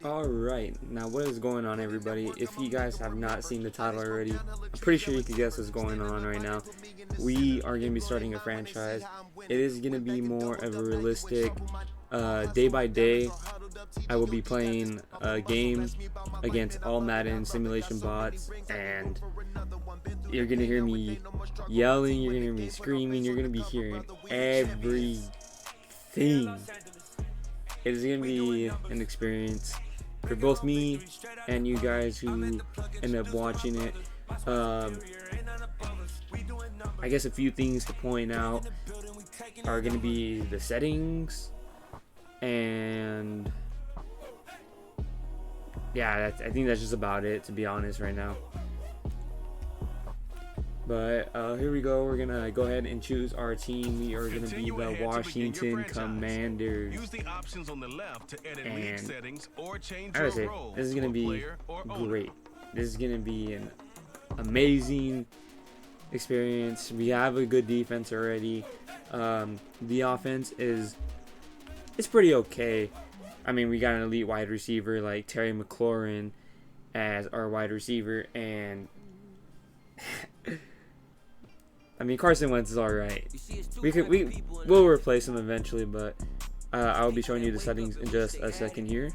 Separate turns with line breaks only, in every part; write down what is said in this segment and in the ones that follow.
Alright, now what is going on, everybody? If you guys have not seen the title already, I'm pretty sure you can guess what's going on right now. We are going to be starting a franchise. It is going to be more of a realistic, day by day. I will be playing a game against all Madden simulation bots, and you're going to hear me yelling, you're going to hear me screaming, you're going to be hearing everything. It is going to be an experience for both me and you guys who end up watching it. I guess a few things to point out are going to be the settings, and yeah, I think that's just about it, to be honest, right now. But here we go. We're gonna go ahead and choose our team. We are gonna be the Washington Commanders. And I would say this is gonna be great. This is gonna be an amazing experience. We have a good defense already. The offense is pretty okay. I mean, we got an elite wide receiver like Terry McLaurin as our wide receiver, and I mean, Carson Wentz is all right. We'll replace him eventually, but I'll be showing you the settings in just a second here.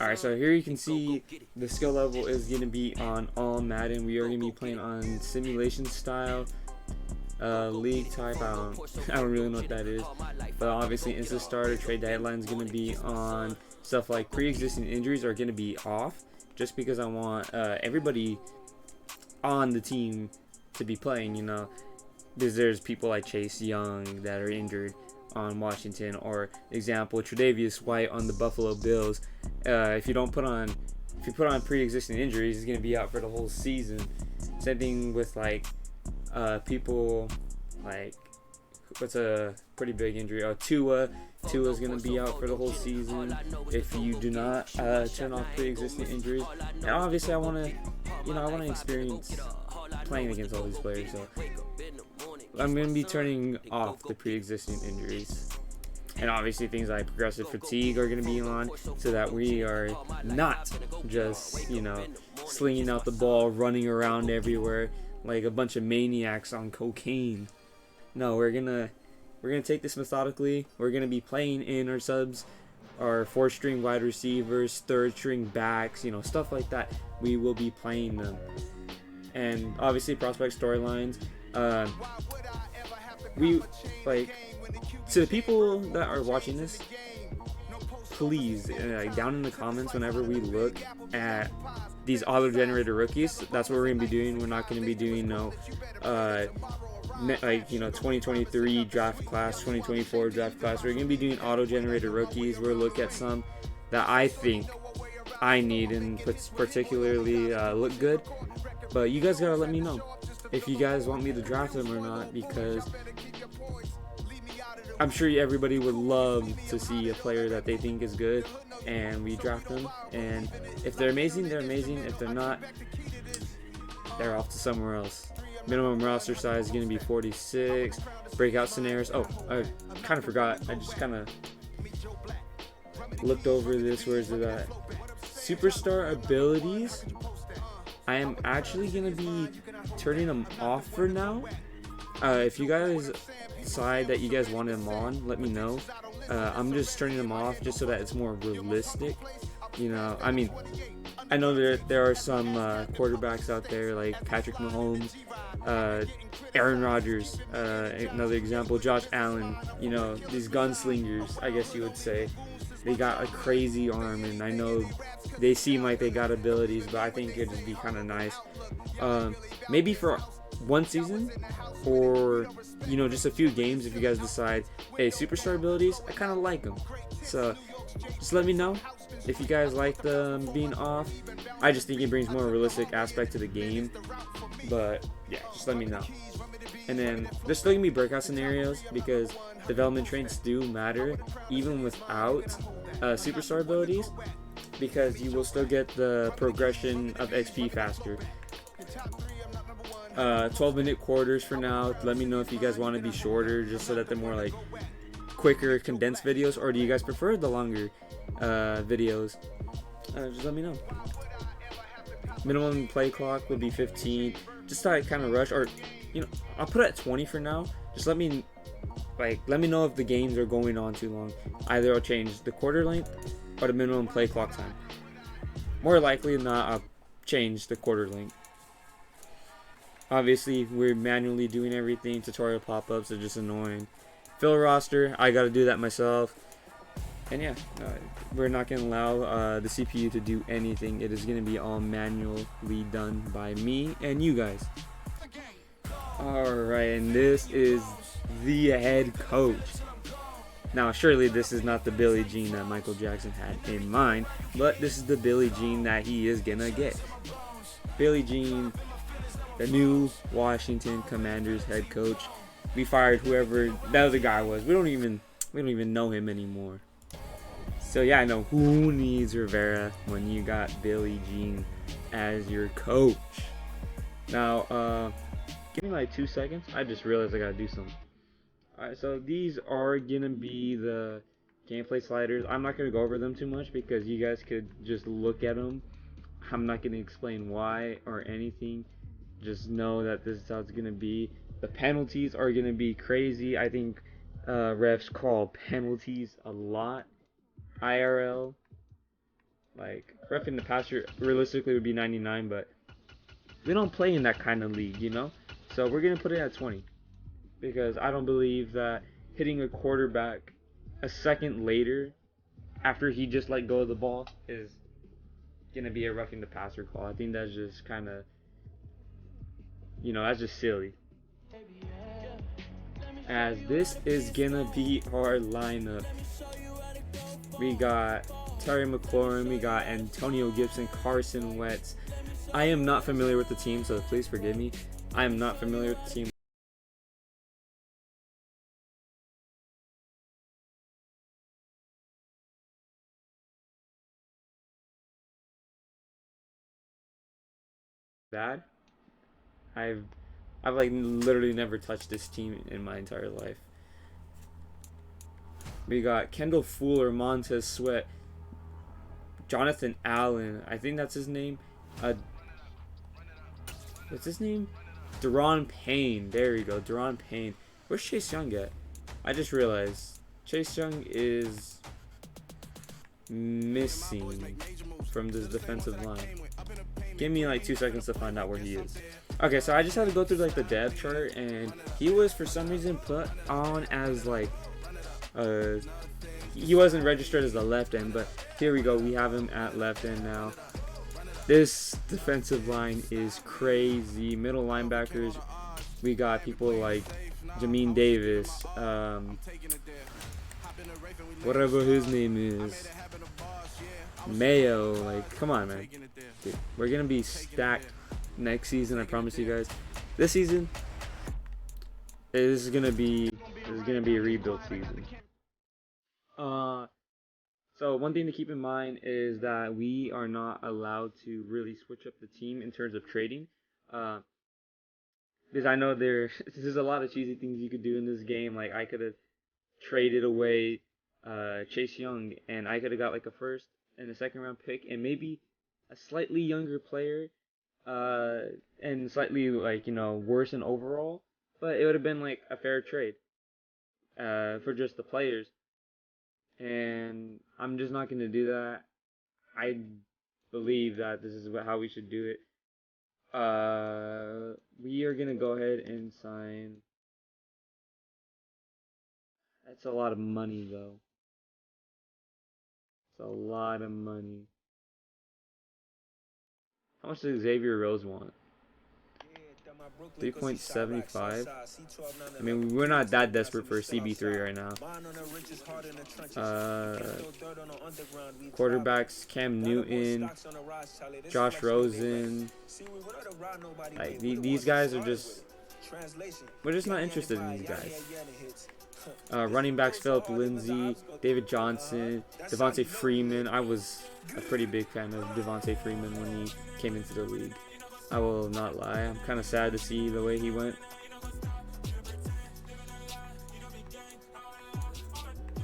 All right, so here you can see the skill level is going to be on all Madden. We are going to be playing on simulation style, league type. I don't really know what that is, but obviously instant starter, trade deadline is going to be on. Stuff like pre-existing injuries are going to be off, just because I want everybody on the team to be playing, you know, because there's people like Chase Young that are injured on Washington, or example Tre'Davious White on the Buffalo Bills. If you put on pre-existing injuries, he's gonna be out for the whole season. Same thing with like people like, what's a pretty big injury? Tua's gonna be out for the whole season if you do not turn off pre-existing injuries. And obviously I want to experience playing against all these players, so I'm going to be turning off the pre-existing injuries. And obviously things like progressive fatigue are going to be on, so that we are not just, slinging out the ball, running around everywhere like a bunch of maniacs on cocaine. No, we're going to take this methodically. We're going to be playing in our subs, our 4th-string wide receivers, 3rd-string backs, stuff like that. We will be playing them. And obviously prospect storylines. To the people that are watching this, please, down in the comments whenever we look at these auto-generated rookies, that's what we're going to be doing. We're not going to be doing 2023 draft class, 2024 draft class. We're going to be doing auto-generated rookies. We'll look at some that I think I need and particularly look good. But you guys gotta let me know if you guys want me to draft them or not, because I'm sure everybody would love to see a player that they think is good and we draft them. And if they're amazing, they're amazing. If they're not, they're off to somewhere else. Minimum roster size is gonna be 46. Breakout scenarios. Oh, I kind of forgot. I just kind of looked over this. Where is it at? Superstar abilities. I am actually going to be turning them off for now. If you guys decide that you guys want them on, let me know. I'm just turning them off just so that it's more realistic. I mean, I know there are some quarterbacks out there like Patrick Mahomes, Aaron Rodgers, another example, Josh Allen, these gunslingers, I guess you would say. They got a crazy arm, and I know they seem like they got abilities, but I think it'd just be kind of nice. Maybe for one season, or just a few games, if you guys decide, hey, superstar abilities, I kind of like them. So just let me know if you guys like them being off. I just think it brings more realistic aspect to the game. But yeah, just let me know. And then there's still gonna be breakout scenarios, because development traits do matter even without superstar abilities, because you will still get the progression of XP faster. 12-minute quarters for now. Let me know if you guys want to be shorter, just so that they're more like quicker condensed videos, or do you guys prefer the longer videos? Just let me know. Minimum play clock will be 15. Just to kind of rush, or I'll put it at 20 for now. Just let me know if the games are going on too long. Either I'll change the quarter length or the minimum play clock time. More likely than not, I'll change the quarter length. Obviously, we're manually doing everything. Tutorial pop-ups are just annoying. Fill roster, I gotta do that myself. And yeah, we're not gonna allow the CPU to do anything. It is gonna be all manually done by me and you guys. Alright, and this is the head coach. Now, surely this is not the Billie Jean that Michael Jackson had in mind, but this is the Billie Jean that he is gonna get. Billie Jean, the new Washington Commanders head coach. We fired whoever that other guy was. We don't even know him anymore. So yeah, I know who needs Rivera when you got Billie Jean as your coach. Now, give me like 2 seconds. I just realized I gotta do something. Alright, so these are gonna be the gameplay sliders. I'm not gonna go over them too much because you guys could just look at them. I'm not gonna explain why or anything. Just know that this is how it's gonna be. The penalties are gonna be crazy. I think refs call penalties a lot. IRL, like roughing the passer, realistically would be 99, but we don't play in that kind of league, So we're gonna put it at 20 because I don't believe that hitting a quarterback a second later after he just let go of the ball is gonna be a roughing the passer call. I think that's just kind of, that's just silly. As this is gonna be our lineup. We got Terry McLaurin, we got Antonio Gibson, Carson Wentz. I am not familiar with the team, so please forgive me. I am not familiar with the team. Bad. I've like literally never touched this team in my entire life. We got Kendall Fuller, Montez Sweat, Jonathan Allen. I think that's his name. What's his name? Deron Payne. There we go. Deron Payne. Where's Chase Young at? I just realized Chase Young is missing from this defensive line. Give me like 2 seconds to find out where he is. Okay, so I just had to go through like the depth chart, and he was for some reason put on as like he wasn't registered as a left end, but here we go. We have him at left end now. This defensive line is crazy. Middle linebackers, we got people like Jamin Davis, whatever his name is, Mayo. Like, come on, man. Dude, we're gonna be stacked next season. I promise you guys. This season, this is gonna be a rebuild season. So one thing to keep in mind is that we are not allowed to really switch up the team in terms of trading. Because I know there's a lot of cheesy things you could do in this game. Like I could have traded away Chase Young, and I could have got like a first and a second round pick, and maybe a slightly younger player, and slightly like worse in overall. But it would have been like a fair trade for just the players. And I'm just not going to do that. I believe that this is how we should do it. We are going to go ahead and sign. That's a lot of money, though. It's a lot of money. How much does Xavier Rose want? 3.75. I mean, we're not that desperate for a CB3 right now. Quarterbacks: Cam Newton, Josh Rosen. Like these guys are just. We're just not interested in these guys. Running backs: Philip Lindsay, David Johnson, Devontae Freeman. I was a pretty big fan of Devontae Freeman when he came into the league. I will not lie. I'm kind of sad to see the way he went.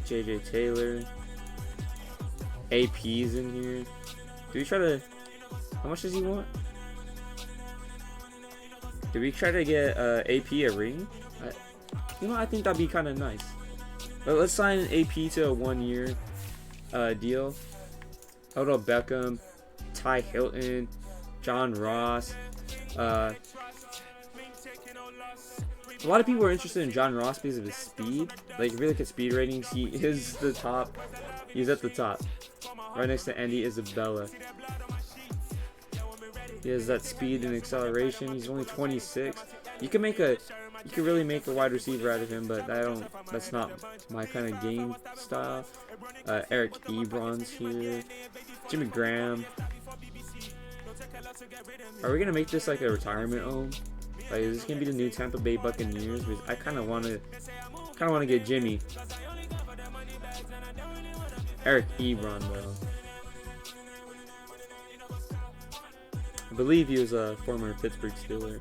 JJ Taylor. AP's in here. Do we try to... How much does he want? Do we try to get AP a ring? I think that'd be kind of nice. But let's sign AP to a 1-year deal. Odell Beckham, Ty Hilton, John Ross. A lot of people are interested in John Ross because of his speed. Like, if you look at speed ratings, he is the top. He's at the top, right next to Andy Isabella. He has that speed and acceleration. He's only 26. You can really make a wide receiver out of him, but that's not my kind of game style. Eric Ebron's here. Jimmy Graham. Are we gonna make this like a retirement home? Like, is this gonna be the new Tampa Bay Buccaneers? I kind of want to get Jimmy. Eric Ebron though. I believe he was a former Pittsburgh Steeler.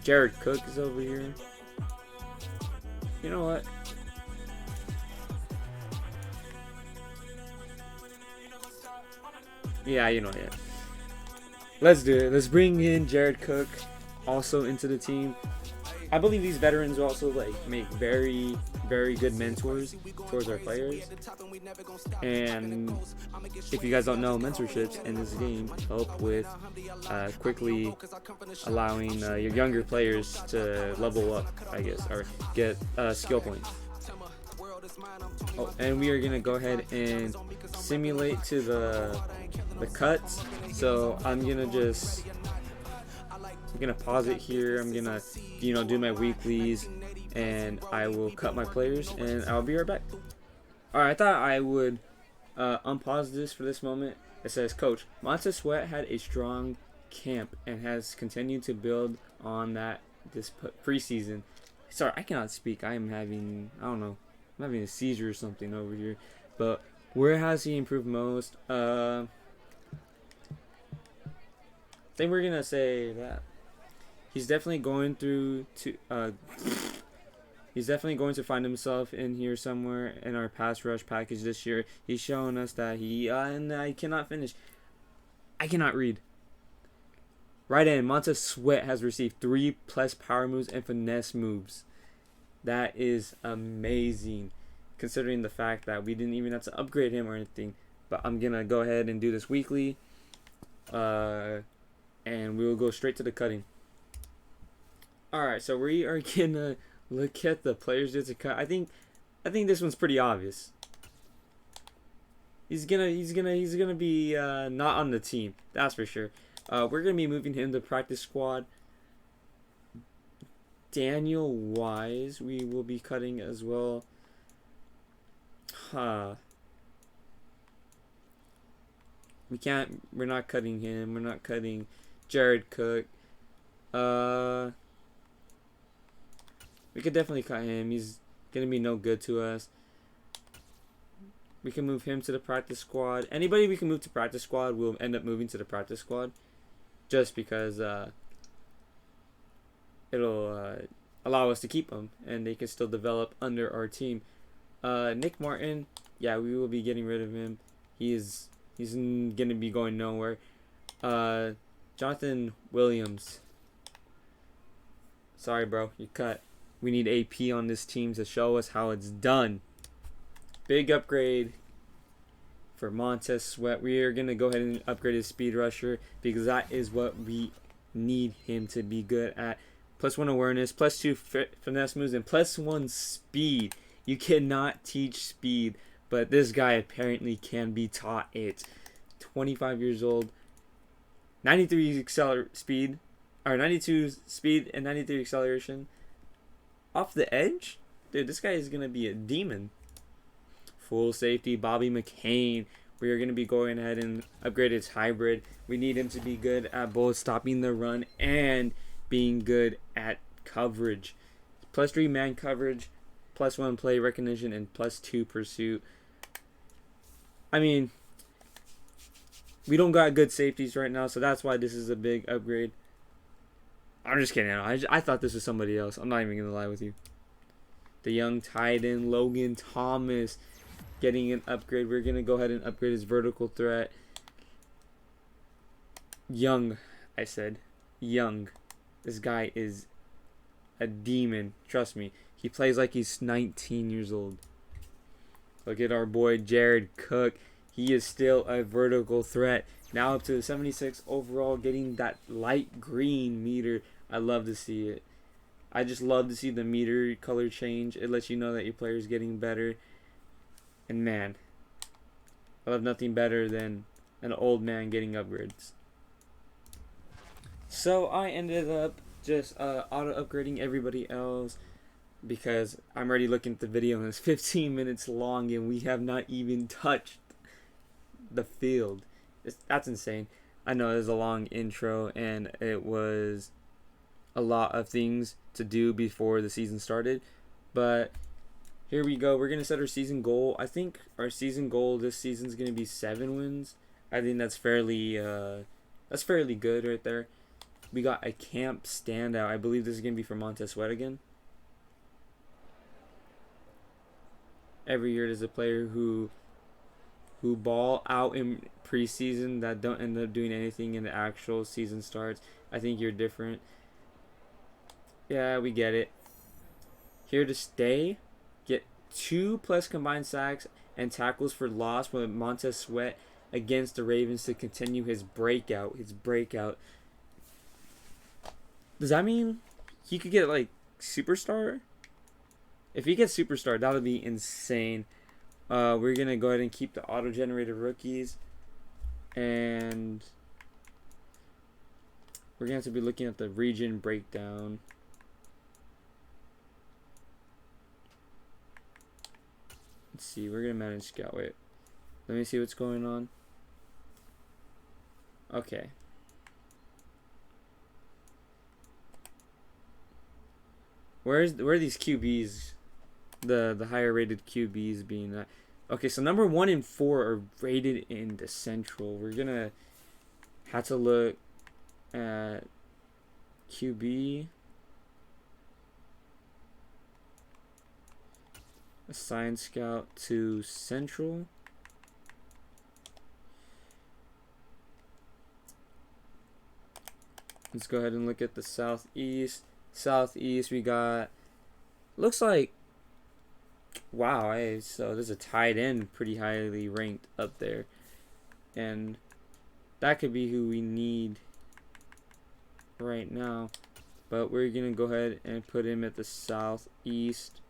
Jared Cook is over here. You know what? Yeah, you know it. Let's do it. Let's bring in Jared Cook also into the team. I believe these veterans will also make very, very good mentors towards our players. And if you guys don't know, mentorships in this game help with quickly allowing your younger players to level up, I guess, or get skill points. Oh, and we are gonna go ahead and simulate to the cuts. So I'm gonna pause it here. I'm gonna do my weeklies, and I will cut my players, and I'll be right back. Alright, I thought I would unpause this for this moment. It says, Coach, Montez Sweat had a strong camp and has continued to build on that this preseason. Sorry, I cannot speak. I'm having a seizure or something over here. But where has he improved most? I think we're gonna say that he's definitely going to find himself in here somewhere in our pass rush package this year. He's showing us that and I cannot read. Right end, Montez Sweat has received 3+ power moves and finesse moves. That is amazing, considering the fact that we didn't even have to upgrade him or anything. But I'm gonna go ahead and do this weekly, and we will go straight to the cutting. Alright, so we are gonna look at the players that's a cut. I think this one's pretty obvious. He's gonna be not on the team, that's for sure. We're gonna be moving him to practice squad. Daniel Wise, we will be cutting as well. We're not cutting him. We're not cutting Jared Cook. We could definitely cut him. He's gonna be no good to us. We can move him to the practice squad. Anybody we can move to practice squad, we'll end up moving to the practice squad, just because it'll allow us to keep them and they can still develop under our team. Nick Martin, yeah, we will be getting rid of him. He's gonna be going nowhere. Jonathan Williams, sorry bro, you cut. We need AP on this team to show us how it's done. Big upgrade for Montez Sweat. We are going to go ahead and upgrade his speed rusher because that is what we need him to be good at. +1 awareness, +2 finesse moves, and +1 speed. You cannot teach speed, but this guy apparently can be taught it. 25 years old, 92 speed and 93 acceleration. Off the edge? Dude, this guy is going to be a demon. Full safety, Bobby McCain. We are going to be going ahead and upgrade his hybrid. We need him to be good at both stopping the run and being good at coverage. +3 man coverage, +1 play recognition, and +2 pursuit. I mean, we don't got good safeties right now, so that's why this is a big upgrade. I'm just kidding. I thought this was somebody else. I'm not even going to lie with you. The young tight end Logan Thomas getting an upgrade. We're going to go ahead and upgrade his vertical threat. Young, I said. Young. This guy is a demon. Trust me. He plays like he's 19 years old. Look at our boy Jared Cook. He is still a vertical threat. Now up to 76 overall, getting that light green meter. I love to see it. I just love to see the meter color change. It lets you know that your player is getting better. And man, I love nothing better than an old man getting upgrades. So I ended up just auto upgrading everybody else because I'm already looking at the video and it's 15 minutes long and we have not even touched the field. That's insane. I know it was a long intro and it was a lot of things to do before the season started, but here we go. We're gonna set our season goal. I think our season goal this season is gonna be 7 wins. I think that's fairly good right there. We got a camp standout. I believe this is gonna be for Montez Sweat again. Every year there's a player who ball out in preseason that don't end up doing anything in the actual season starts. I think you're different. Yeah, we get it. Here to stay. Get 2+ combined sacks and tackles for loss with Montez Sweat against the Ravens to continue his breakout. Does that mean he could get like superstar? If he gets superstar, that would be insane. We're gonna go ahead and keep the auto-generated rookies, and we're gonna have to be looking at the region breakdown. Let's see. We're gonna manage scout. Wait, let me see what's going on. Okay. Where are these QBs? The higher rated QBs being that. Okay, so number 1 and 4 are rated in the Central. We're gonna have to look at QB. Assign scout to Central. Let's go ahead and look at the Southeast. Southeast, we got, looks like, wow, so there's a tight end pretty highly ranked up there, and that could be who we need right now, but we're gonna go ahead and put him at the Southeast.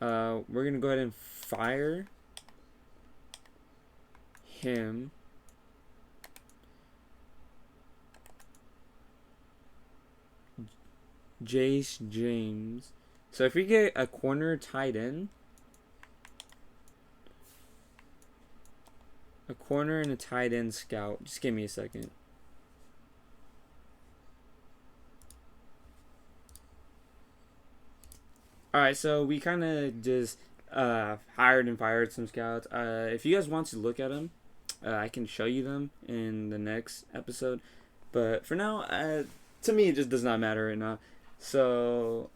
We're gonna go ahead and fire him. Jace James. So if we get a corner tight end, a corner and a tight end scout, just give me a second. Alright, so we kind of just hired and fired some scouts. If you guys want to look at them, I can show you them in the next episode. But for now, to me, it just does not matter right now. So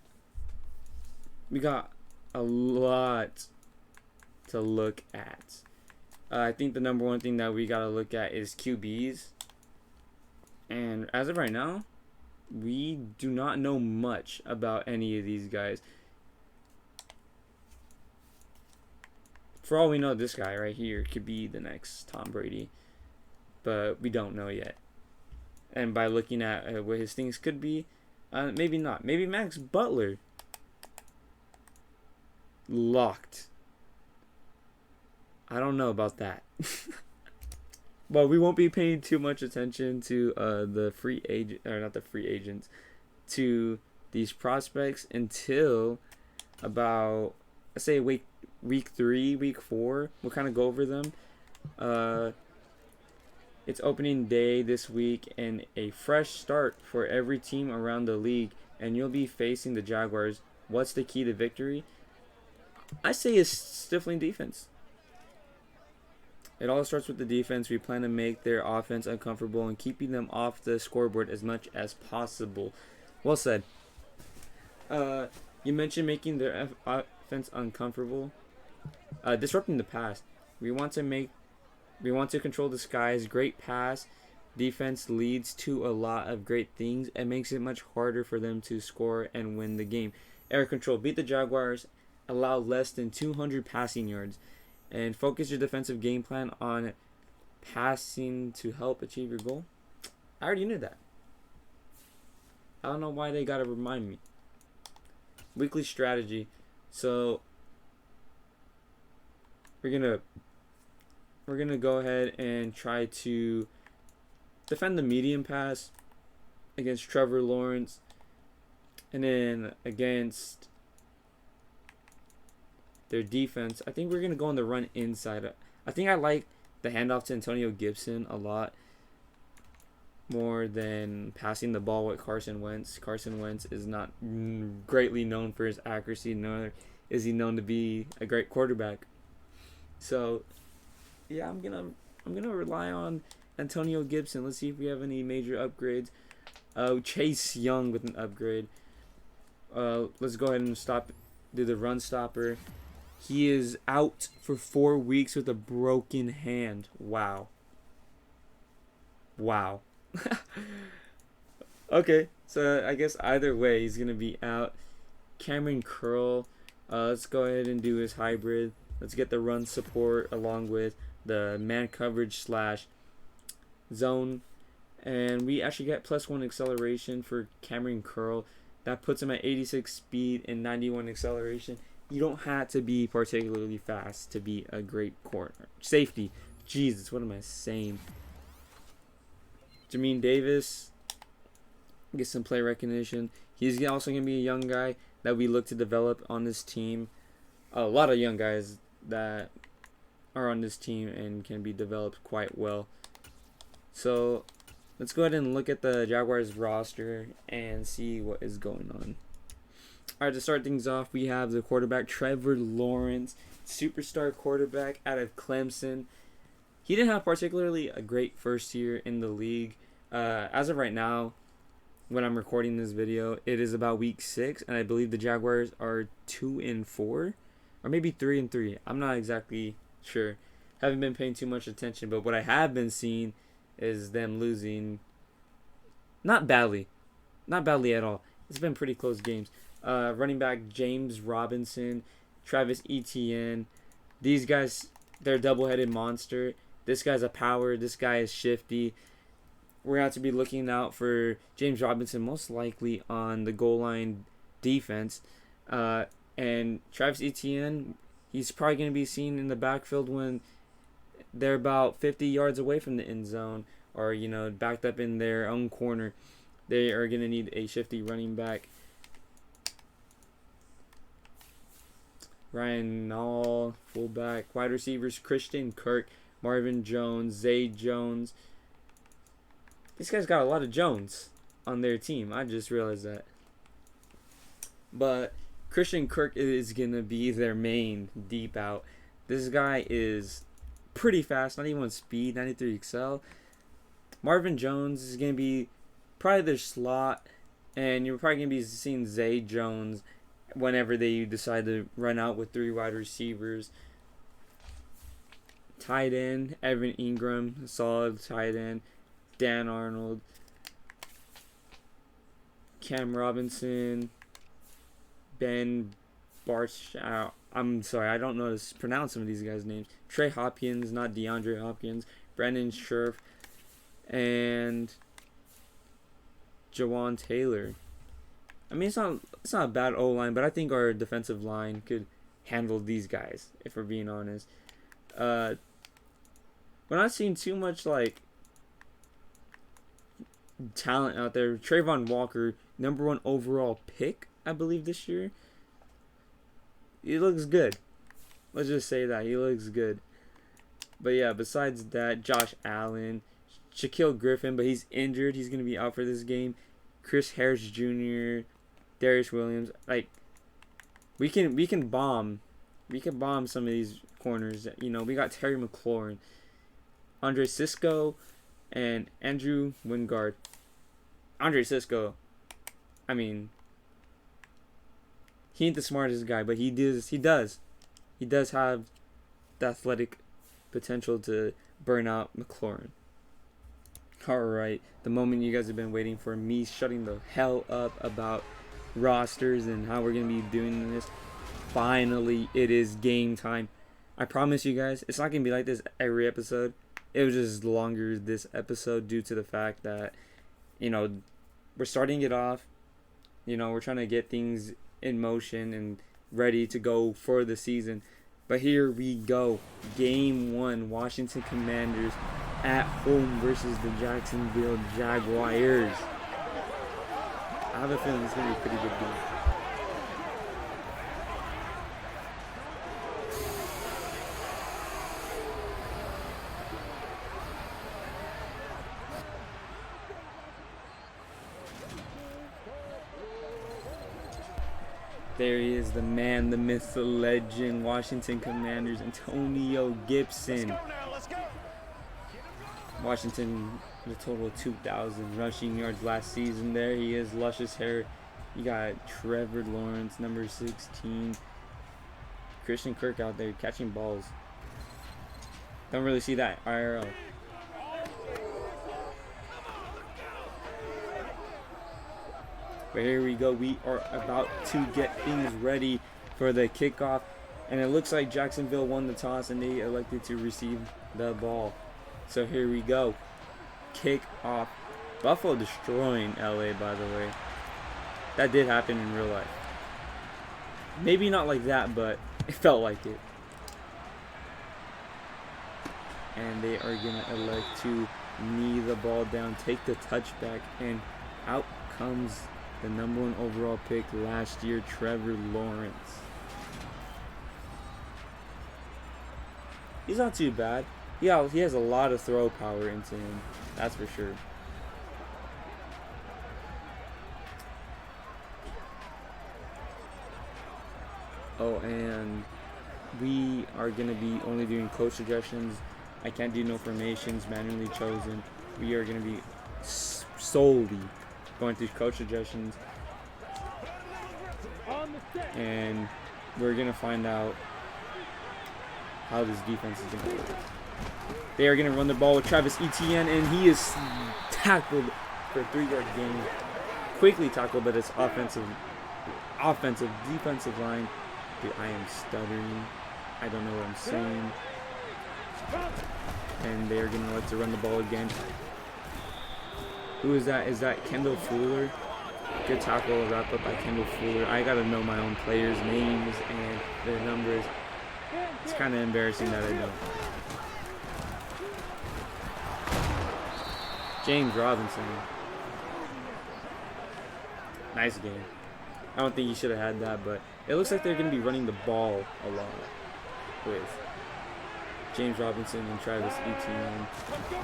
we got a lot to look at. I think the number one thing that we got to look at is QBs. And as of right now, we do not know much about any of these guys. For all we know, this guy right here could be the next Tom Brady. But we don't know yet. And by looking at what his things could be, maybe not. Maybe Max Butler. Locked. I don't know about that. But we won't be paying too much attention to the free agent, or not the free agents, to these prospects until about, let's say, week 3, week 4. We'll kind of go over them. It's opening day this week and a fresh start for every team around the league, and you'll be facing the Jaguars. What's the key to victory? I say it's stifling defense. It all starts with the defense. We plan to make their offense uncomfortable and keeping them off the scoreboard as much as possible. Well said. You mentioned making their offense uncomfortable, disrupting the pass. We want to make we want to control the skies. Great pass defense leads to a lot of great things and makes it much harder for them to score and win the game. Air control. Beat the Jaguars. Allow less than 200 passing yards. And focus your defensive game plan on passing to help achieve your goal. I already knew that. I don't know why they gotta remind me. Weekly strategy. So we're gonna go ahead and try to defend the medium pass against Trevor Lawrence, and then against their defense, I think we're gonna go on the run inside. I think I like the handoff to Antonio Gibson a lot more than passing the ball with Carson Wentz. Carson Wentz is not greatly known for his accuracy, nor is he known to be a great quarterback. So, yeah, I'm gonna rely on Antonio Gibson. Let's see if we have any major upgrades. Chase Young with an upgrade. Let's go ahead and do the run stopper. He is out for 4 weeks with a broken hand. Wow. Okay, so I guess either way he's gonna be out. Cameron Curl. Let's go ahead and do his hybrid. Let's get the run support along with the man coverage / zone. And we actually get +1 acceleration for Cameron Curl. That puts him at 86 speed and 91 acceleration. You don't have to be particularly fast to be a great corner. Safety. Jesus, what am I saying? Jamin Davis. Get some play recognition. He's also going to be a young guy that we look to develop on this team. A lot of young guys that are on this team and can be developed quite well. So let's go ahead and look at the Jaguars roster and see what is going on. Alright, to start things off, we have the quarterback Trevor Lawrence, superstar quarterback out of Clemson. He didn't have particularly a great first year in the league. As of right now, when I'm recording this video, it is about week 6, and I believe the Jaguars are 2-4, or maybe 3-3. I'm not exactly sure. Haven't been paying too much attention, but what I have been seeing is them losing. Not badly at all. It's been pretty close games. Running back James Robinson, Travis Etienne. These guys, they're a double-headed monster. This guy's a power. This guy is shifty. We're going to have to be looking out for James Robinson, most likely on the goal line defense. And Travis Etienne, he's probably going to be seen in the backfield when they're about 50 yards away from the end zone, or, backed up in their own corner. They are going to need a shifty running back. Ryan Nall, fullback. Wide receivers, Christian Kirk, Marvin Jones, Zay Jones. These guys got a lot of Jones on their team. I just realized that. But Christian Kirk is going to be their main deep out. This guy is pretty fast, 91 speed, 93 excel. Marvin Jones is going to be probably their slot. And you're probably going to be seeing Zay Jones whenever they decide to run out with 3 wide receivers. Tight end, Evan Ingram, solid tight end. Dan Arnold, Cam Robinson, Ben Barch. I'm sorry, I don't know how to pronounce some of these guys' names. Trey Hopkins, not DeAndre Hopkins. Brandon Scherf, and Jawan Taylor. I mean, it's not a bad O-line, but I think our defensive line could handle these guys, if we're being honest. We're not seeing too much, talent out there. Trayvon Walker, #1 overall pick, I believe, this year. He looks good. Let's just say that. He looks good. But yeah, besides that, Josh Allen, Shaquille Griffin, but he's injured. He's going to be out for this game. Chris Harris Jr., Darius Williams. We can bomb. We can bomb some of these corners. We got Terry McLaurin, Andre Cisco, and Andrew Wingard. Andre Cisco, He ain't the smartest guy, but he does have the athletic potential to burn out McLaurin. Alright, the moment you guys have been waiting for, me shutting the hell up about rosters and how we're going to be doing this. Finally, it is game time. I promise you guys, it's not going to be like this every episode. It was just longer this episode due to the fact that, you know, we're starting it off. You know, we're trying to get things in motion and ready to go for the season. But here we go. Game 1, Washington Commanders at home versus the Jacksonville Jaguars. I have a feeling it's going to be a pretty good game. There he is, the man, the myth, the legend, Washington Commanders, Antonio Gibson. Washington with a total of 2,000 rushing yards last season. There he is, luscious hair. You got Trevor Lawrence, number 16. Christian Kirk out there catching balls. Don't really see that IRL. But here we go. We are about to get things ready for the kickoff. And it looks like Jacksonville won the toss and they elected to receive the ball. So here we go. Kick off. Buffalo destroying LA, by the way. That did happen in real life. Maybe not like that, but it felt like it. And they are going to elect to knee the ball down, take the touchback, and out comes the number 1 overall pick last year, Trevor Lawrence. He's not too bad. Yeah, he has a lot of throw power into him. That's for sure. Oh, and we are going to be only doing coach suggestions. I can't do no formations manually chosen. We are going to be solely going through coach suggestions. And we're going to find out how this defense is going to work. They are going to run the ball with Travis Etienne, and he is tackled for a 3-yard gain. Quickly tackled, but it's offensive, defensive line. Dude, I am stuttering. I don't know what I'm saying. And they are going to like to run the ball again. Who is that? Is that Kendall Fuller? Good tackle, wrap up by Kendall Fuller. I got to know my own players' names and their numbers. It's kind of embarrassing that I don't. James Robinson. Nice game. I don't think he should have had that, but it looks like they're going to be running the ball a lot with James Robinson and Travis Etienne.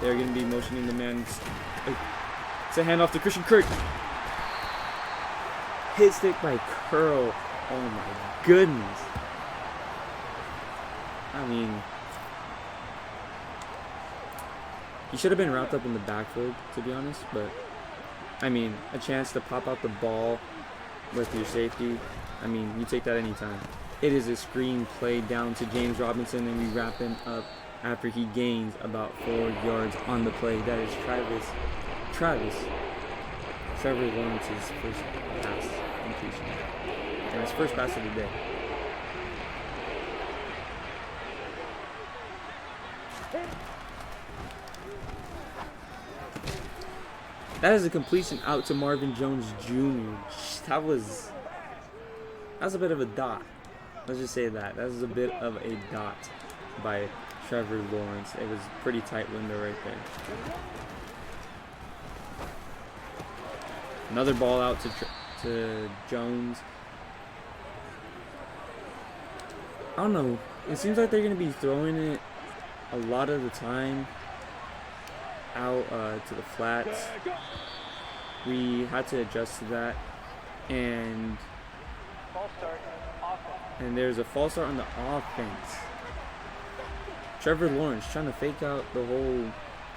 They're going to be motioning the man. It's a handoff to Christian Kirk. Hit stick by Curl. Oh my goodness. I mean, he should have been wrapped up in the backfield, to be honest. But, I mean, a chance to pop out the ball with your safety, I mean, you take that anytime. It is a screen play down to James Robinson, and we wrap him up after he gains about 4 yards on the play. That is Trevor Lawrence's first pass completion. And his first pass of the day. That is a completion out to Marvin Jones Jr. That was a bit of a dot. Let's just say that. That was a bit of a dot by Trevor Lawrence. It was a pretty tight window right there. Another ball out to Jones. I don't know. It seems like they're going to be throwing it a lot of the time out to the flats. We had to adjust to that. And there's a false start on the offense. Trevor Lawrence trying to fake out the whole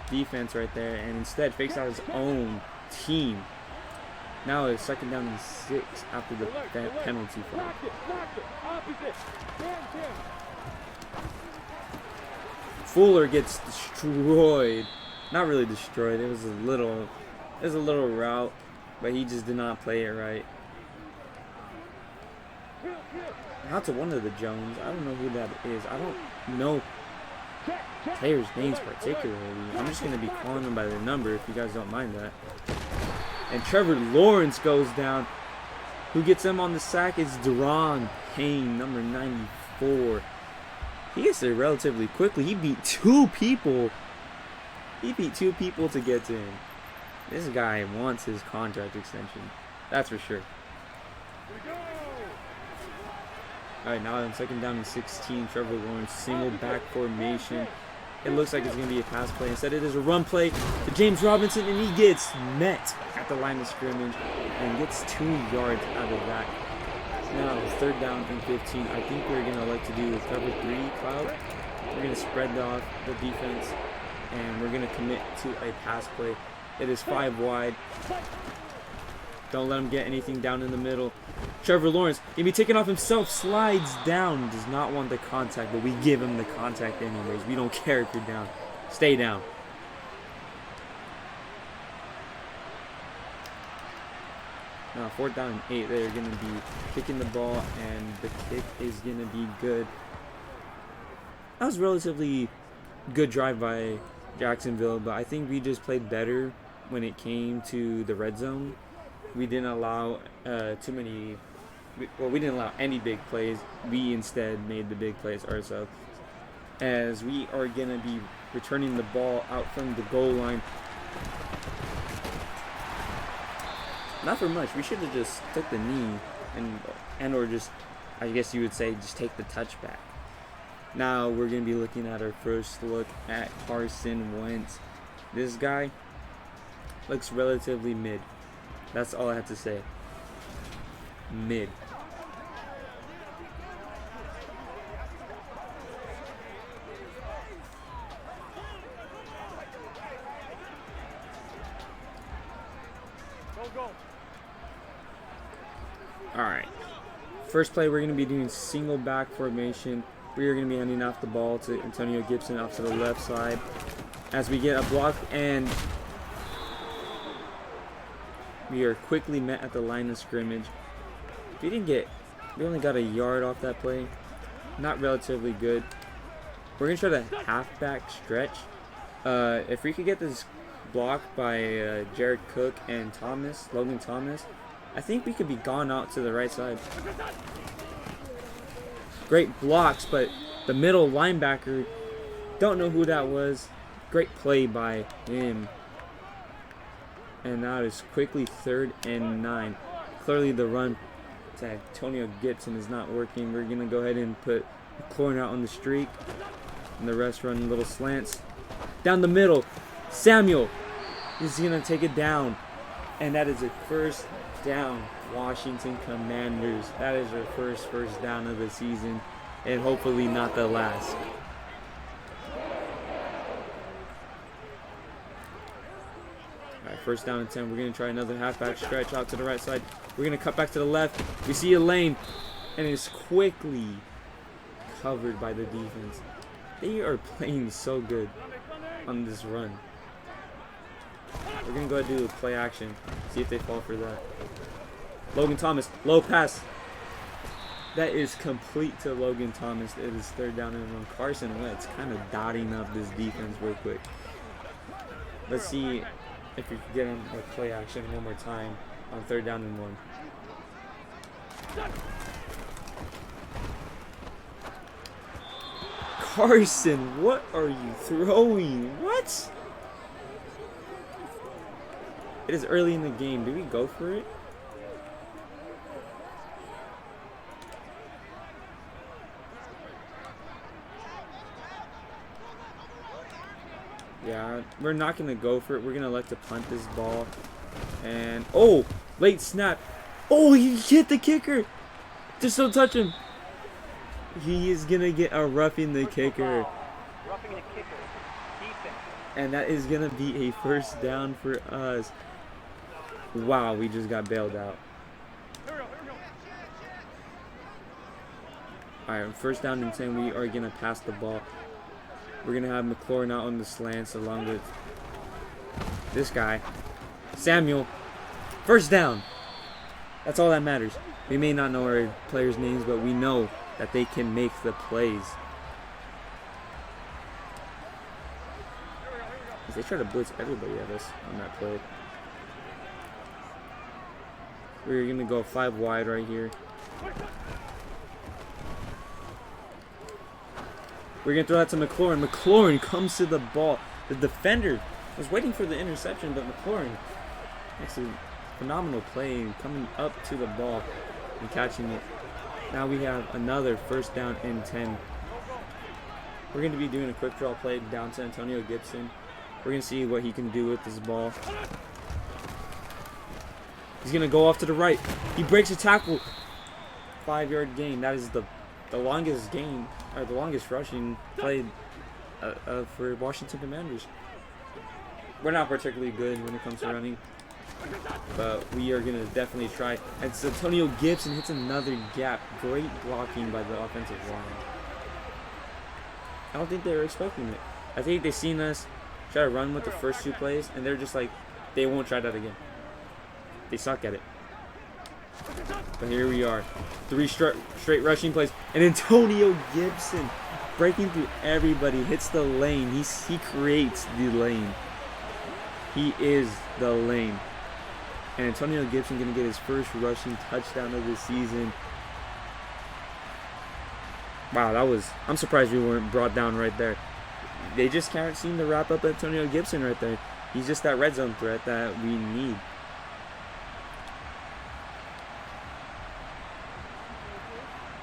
defense right there, and instead fakes out his own team. Now it's second down and 6 after the penalty flag. Fuller gets destroyed. Not really destroyed. It was a little route, but he just did not play it right. Not to one of the Jones. I don't know who that is. I don't know players' names particularly. I'm just going to be calling them by their number if you guys don't mind that. And Trevor Lawrence goes down. Who gets him on the sack is Deron Payne, number 94. He gets there relatively quickly. He beat 2 people. He beat 2 people to get to him. This guy wants his contract extension. That's for sure. Alright, now on second down and 16, Trevor Lawrence, single back formation. It looks like it's going to be a pass play. Instead, it is a run play to James Robinson, and he gets met at the line of scrimmage and gets 2 yards out of that. Now, third down and 15. I think we're going to like to do a cover 3 cloud. We're going to spread off the defense, and we're going to commit to a pass play. It is 5 wide. Don't let him get anything down in the middle. Trevor Lawrence, going to be taken off himself, slides down, does not want the contact, but we give him the contact anyways. We don't care if you're down. Stay down. Now, fourth down and 8, they're going to be kicking the ball, and the kick is going to be good. That was relatively good drive by Jacksonville, but I think we just played better when it came to the red zone. We didn't allow we didn't allow any big plays. We instead made the big plays ourselves. As we are going to be returning the ball out from the goal line. Not for much. We should have just took the knee and or just, I guess you would say, just take the touchback. Now we're going to be looking at our first look at Carson Wentz. This guy looks relatively mid. That's all I have to say. Mid. Alright. First play, we're going to be doing single back formation. We are going to be handing off the ball to Antonio Gibson off to the left side. As we get a block, and we are quickly met at the line of scrimmage. We only got a yard off that play. Not relatively good. We're going to try the halfback stretch. If we could get this blocked by Jared Cook and Logan Thomas, I think we could be gone out to the right side. Great blocks, but the middle linebacker, don't know who that was. Great play by him. And now it's quickly 3rd and 9. Clearly the run to Antonio Gibson is not working. We're going to go ahead and put the corner out on the streak. And the rest run little slants. Down the middle, Samuel is going to take it down. And that is a first down, Washington Commanders. That is our first down of the season. And hopefully not the last. Alright, first down and 10. We're going to try another halfback stretch out to the right side. We're going to cut back to the left. We see a lane. And it's quickly covered by the defense. They are playing so good on this run. We're going to go ahead and do a play action. See if they fall for that. Logan Thomas. Low pass. That is complete to Logan Thomas. It is 3rd down and 1. Carson Wentz kind of dotting up this defense real quick. Let's see if we can get him a play action one more time on 3rd down and 1. Carson, what are you throwing? What? It is early in the game. Do we go for it? Yeah, we're not going to go for it. We're going to like to punt this ball. And, oh, late snap. Oh, he hit the kicker. Just don't touch him. He is going to get a roughing the kicker. And that is going to be a first down for us. Wow, we just got bailed out. Alright, first down and 10, we are going to pass the ball. We're going to have McLaurin out on the slants along with this guy, Samuel. First down. That's all that matters. We may not know our players' names, but we know that they can make the plays. They try to blitz everybody at us on that play. We're going to go 5 wide right here. We're going to throw that to McLaurin. McLaurin comes to the ball. The defender was waiting for the interception, but McLaurin makes a phenomenal play coming up to the ball and catching it. Now we have another first down and 10. We're going to be doing a quick draw play down to Antonio Gibson. We're going to see what he can do with this ball. He's going to go off to the right. He breaks a tackle. 5-yard gain. That is the longest gain, or the longest rushing play for Washington Commanders. We're not particularly good when it comes to running, but we are going to definitely try. And so Antonio Gibson hits another gap. Great blocking by the offensive line. I don't think they were expecting it. I think they've seen us try to run with the first 2 plays, and they're just like, they won't try that again. They suck at it. But here we are. 3 straight rushing plays. And Antonio Gibson breaking through everybody. Hits the lane. He creates the lane. He is the lane. And Antonio Gibson going to get his first rushing touchdown of the season. Wow, I'm surprised we weren't brought down right there. They just can't seem to wrap up Antonio Gibson right there. He's just that red zone threat that we need.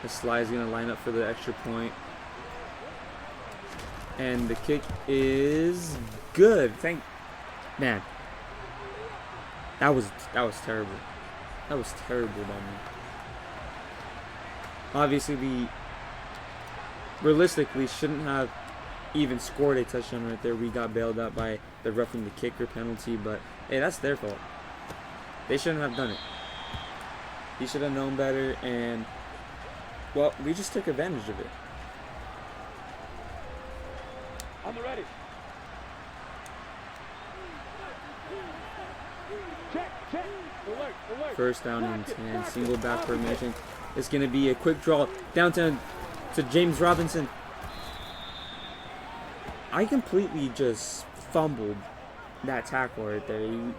The slide is going to line up for the extra point. And the kick is good. Man. That was terrible. That was terrible by me. Obviously, we realistically shouldn't have even scored a touchdown right there. We got bailed out by the roughing the kicker penalty, but hey, that's their fault. They shouldn't have done it. He should have known better, and well, we just took advantage of it.
On the ready. Check. Alert.
First down and 10, single back formation. It's going to be a quick draw downtown to James Robinson. I completely just fumbled that tackle right there.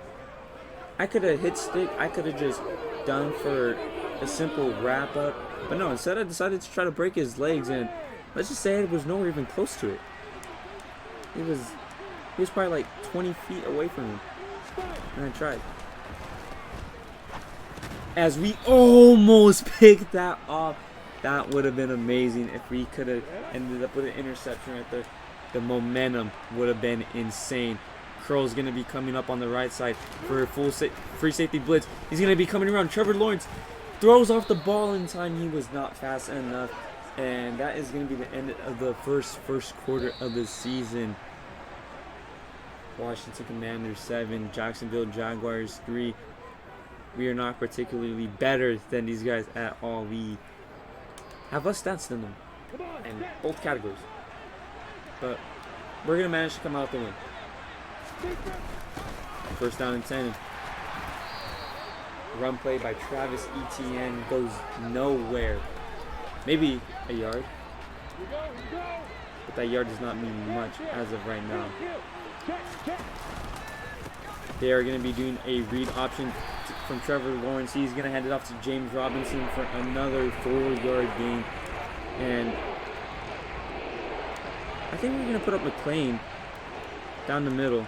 I could have hit stick. I could have just done for a simple wrap up. But no, instead I decided to try to break his legs, and let's just say it was nowhere even close to it. He was probably like 20 feet away from him. And I tried. As we almost picked that off. That would have been amazing if we could have ended up with an interception right there. The momentum would have been insane. Curl's going to be coming up on the right side for a free safety blitz. He's going to be coming around. Trevor Lawrence throws off the ball in time. He was not fast enough. And that is going to be the end of the first quarter of the season. Washington Commanders 7, Jacksonville Jaguars 3. We are not particularly better than these guys at all. We have less stats than them in both categories. But we're going to manage to come out the win. First down and 10. Run play by Travis Etienne goes nowhere. Maybe a yard. But that yard does not mean much as of right now. They are going to be doing a read option from Trevor Lawrence. He's going to hand it off to James Robinson for another 4-yard gain. And I think we're going to put up McLean down the middle.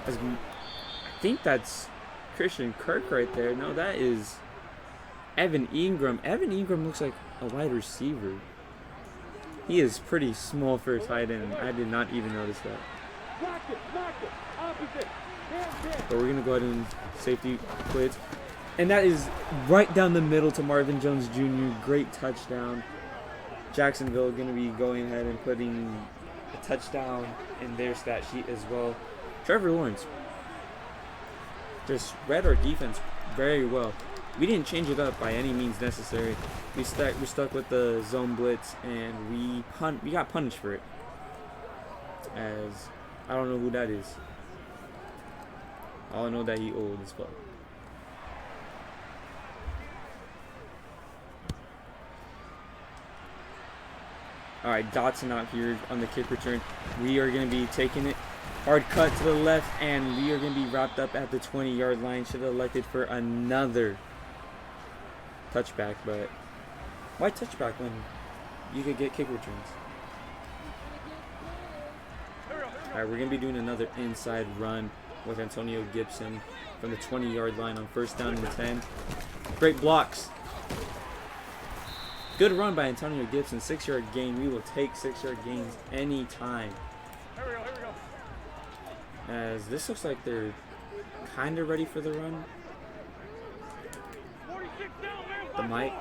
I think that's Christian Kirk right there. No, that is Evan Ingram. Evan Ingram looks like a wide receiver. He is pretty small for a tight end. I did not even notice that. But we're going to go ahead and safety blitz. And that is right down the middle to Marvin Jones Jr. Great touchdown. Jacksonville going to be going ahead and putting a touchdown in their stat sheet as well. Trevor Lawrence just read our defense very well. We didn't change it up by any means necessary. We stuck with the zone blitz, and we got punished for it. As I don't know who that is. All I know that he old as fuck. Alright, Dotson out here on the kick return. We are going to be taking it. Hard cut to the left, and we are going to be wrapped up at the 20-yard line. Should have elected for another touchback, but why touchback when you could get kick returns? Alright, we're going to be doing another inside run with Antonio Gibson from the 20-yard line on first down and 10. Great blocks. Good run by Antonio Gibson. 6-yard gain. We will take 6-yard gains anytime.
Here we go.
As this looks like they're kind of ready for the run.
46 down, man.
The Mike.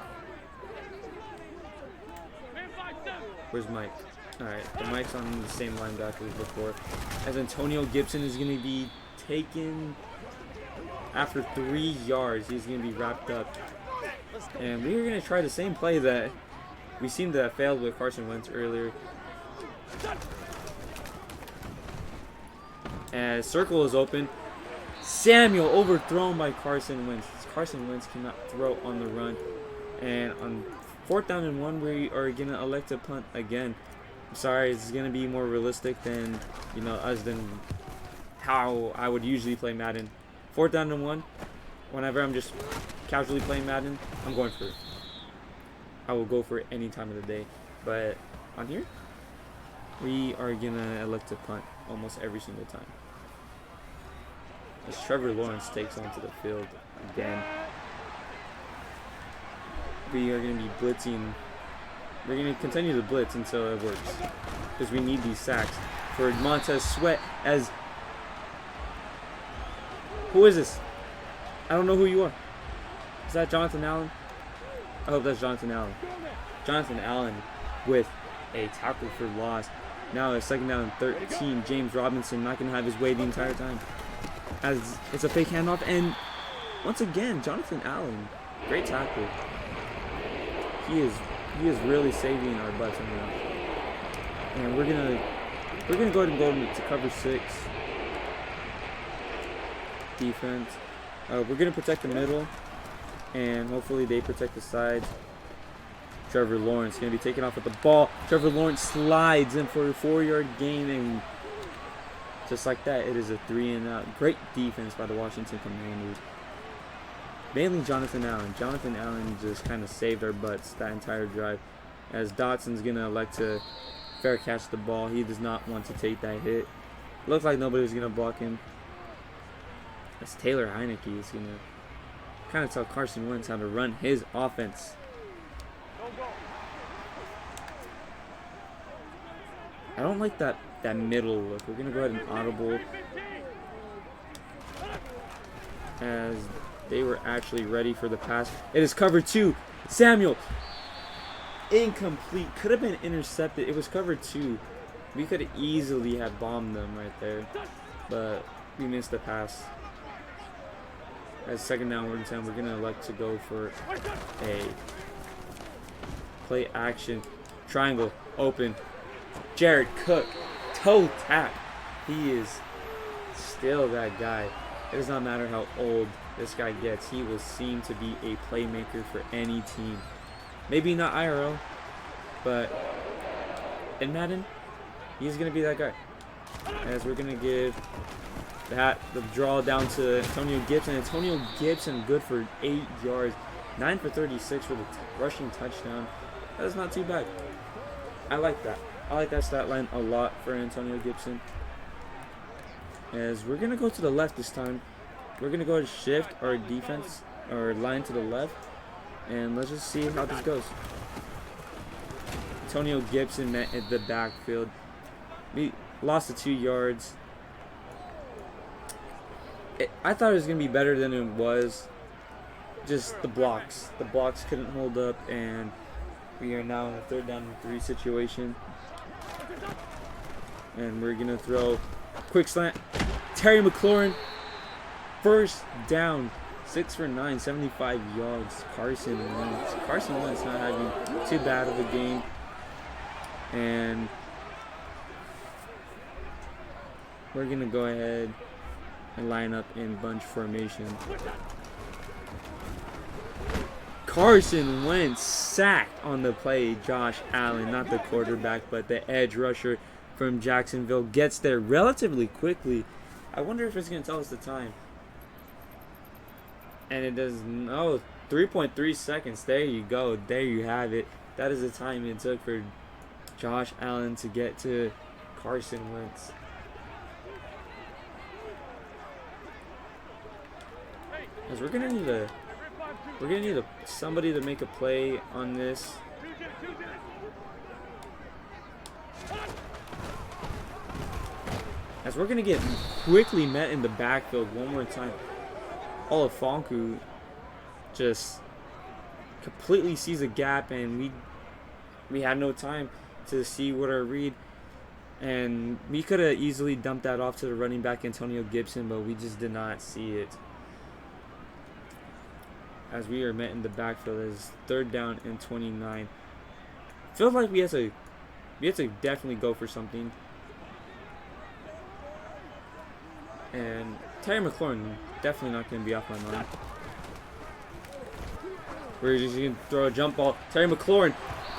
Man 5-7.
Where's Mike? Alright, the Mike's on the same linebacker as before. As Antonio Gibson is going to be taken after 3 yards. He's going to be wrapped up. And we are going to try the same play that we seemed to have failed with Carson Wentz earlier. As circle is open. Samuel overthrown by Carson Wentz. Carson Wentz cannot throw on the run. And on 4th down and 1, we are going to elect to punt again. I'm sorry, it's going to be more realistic than, than how I would usually play Madden. 4th down and 1. Whenever I'm just casually playing Madden, I'm going for it. I will go for it any time of the day. But on here, we are going to elect to punt almost every single time. As Trevor Lawrence takes onto the field again. We are going to be blitzing. We're going to continue to blitz until it works. Because we need these sacks. For Montez Sweat as... Who is this? I don't know who you are. Is that Jonathan Allen? I hope that's Jonathan Allen. Jonathan Allen with a tackle for loss. Now it's 2nd down and 13. James Robinson not going to have his way the entire time. As it's a fake handoff. And once again, Jonathan Allen. Great tackle. He is really saving our butts right now. And we're gonna go ahead and go to cover 6. Defense. We're gonna protect the middle, and hopefully they protect the sides. Trevor Lawrence gonna be taken off with the ball. Trevor Lawrence slides in for a 4-yard gain, and just like that, it is a 3-and-out. Great defense by the Washington Commanders. Mainly Jonathan Allen. Jonathan Allen just kind of saved our butts that entire drive. As Dotson's going to elect to fair catch the ball. He does not want to take that hit. Looks like nobody was going to block him. As Taylor Heineke is going to kind of tell Carson Wentz how to run his offense. I don't like that middle look. We're going to go ahead and audible. As they were actually ready for the pass. It is cover 2. Samuel. Incomplete. Could have been intercepted. It was cover 2. We could have easily have bombed them right there. But we missed the pass. As 2nd down and 10, we're going to elect to go for a play action. Triangle. Open. Jared Cook. Toe tap. He is still that guy. It does not matter how old this guy gets. He will seem to be a playmaker for any team. Maybe not IRL, but in Madden, he's going to be that guy. As we're going to give the draw down to Antonio Gibson. Antonio Gibson good for 8 yards. 9 for 36 for the rushing touchdown. That is not too bad. I like that. I like that stat line a lot for Antonio Gibson. As we're going to go to the left this time. We're going to go to shift our defense, or line to the left. And let's just see how this goes. Antonio Gibson met at the backfield. We lost the 2 yards. I thought it was going to be better than it was. Just the blocks. The blocks couldn't hold up, and we are now in a 3rd down and 3 situation. And we're going to throw quick slant. Terry McLaurin. First down. 6 for 9, 75 yards. Carson Wentz. Carson Wentz not having too bad of a game. And we're going to go ahead and line up in bunch formation. Carson Wentz sacked on the play. Josh Allen, not the quarterback, but the edge rusher from Jacksonville, gets there relatively quickly. I wonder if it's going to tell us the time. And it does. No, 3.3 seconds. There you go. There you have it. That is the time it took for Josh Allen to get to Carson Wentz. As we're gonna need somebody to make a play on this. As we're gonna get quickly met in the backfield one more time. Olafonku just completely sees a gap, and we had no time to see what our read, and we could have easily dumped that off to the running back Antonio Gibson, but we just did not see it. As we are met in the backfield as 3rd down and 29. Feels like we have to definitely go for something. And Terry McLaurin definitely not going to be off my mind. We're just going to throw a jump ball. Terry McLaurin,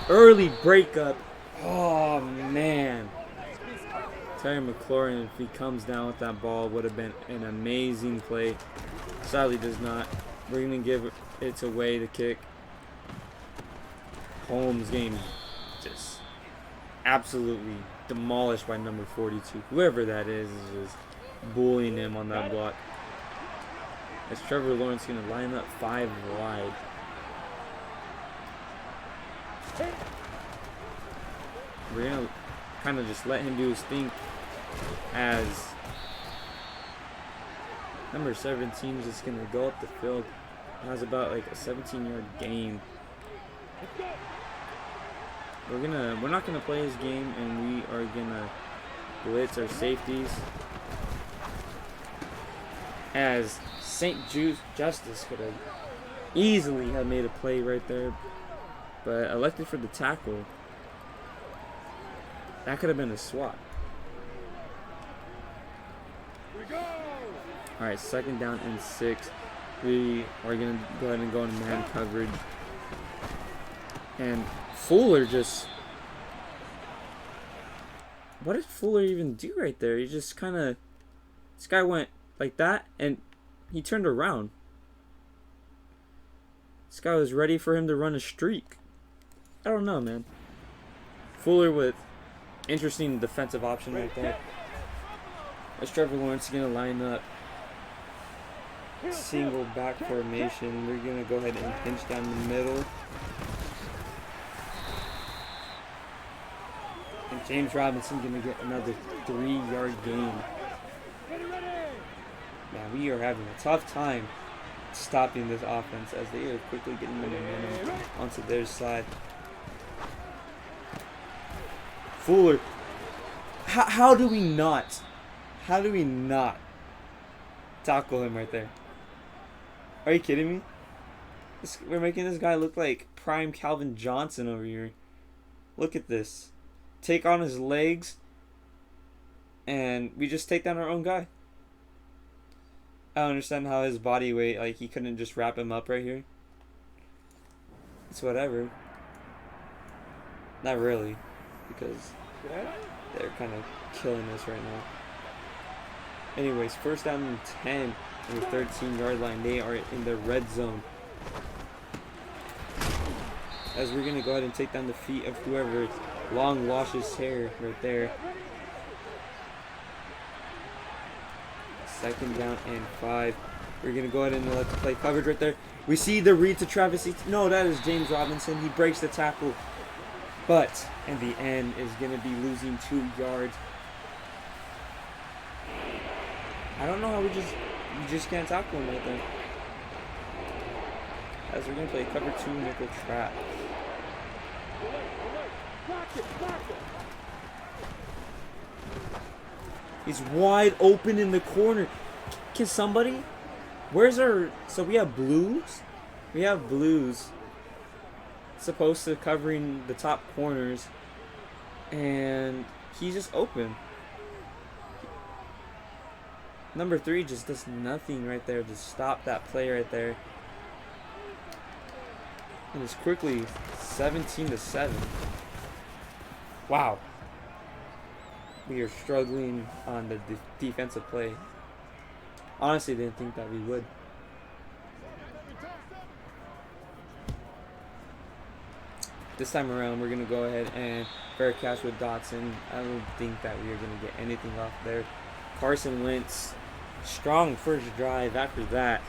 early breakup. Oh, man. Terry McLaurin, if he comes down with that ball, would have been an amazing play. Sadly, does not. We're going to give it away to kick. Holmes game just absolutely demolished by number 42. Whoever that is just bullying him on that block. As Trevor Lawrence going to line up 5 wide. We're going to kind of just let him do his thing as number 17 is just going to go up the field. It has about like a 17-yard gain. We're not gonna play his game, and we are gonna blitz our safeties. As St. Justice could have easily have made a play right there, but elected for the tackle. That could have been a swat. All right, 2nd down and 6. We are gonna go ahead and go into man coverage. And Fuller just... What did Fuller even do right there? He just kind of... This guy went like that, and he turned around. This guy was ready for him to run a streak. I don't know, man. Fuller with interesting defensive option right there. As Trevor Lawrence is going to line up single back formation. We're going to go ahead and pinch down the middle. And James Robinson going to get another 3-yard gain. Man, we are having a tough time stopping this offense as they are quickly getting the momentum onto their side. Fuller. How do we not tackle him right there? Are you kidding me? We're making this guy look like prime Calvin Johnson over here. Look at this. Take on his legs, and we just take down our own guy. I don't understand how his body weight, like, he couldn't just wrap him up right here. It's whatever. Not really, because they're kind of killing us right now. Anyways, 1st down and 10 on the 13-yard line. They are in the red zone. As we're going to go ahead and take down the feet of whoever long washes hair right there. 2nd down and 5. We're going to go ahead and let the play coverage right there. We see the read to Travis. No, that is James Robinson. He breaks the tackle. But in the end is going to be losing 2 yards. I don't know how you just can't tackle him right there. As we're going to play cover 2 nickel trap. He's wide open in the corner. Can somebody? Where's our? So we have blues. We have blues. Supposed to covering the top corners, and he's just open. Number 3 just does nothing right there to stop that play right there. And it's quickly 17-7. Wow. We are struggling on the defensive play. Honestly, didn't think that we would. This time around, we're going to go ahead and fair catch with Dotson. I don't think that we are going to get anything off there. Carson Wentz, strong first drive. After that,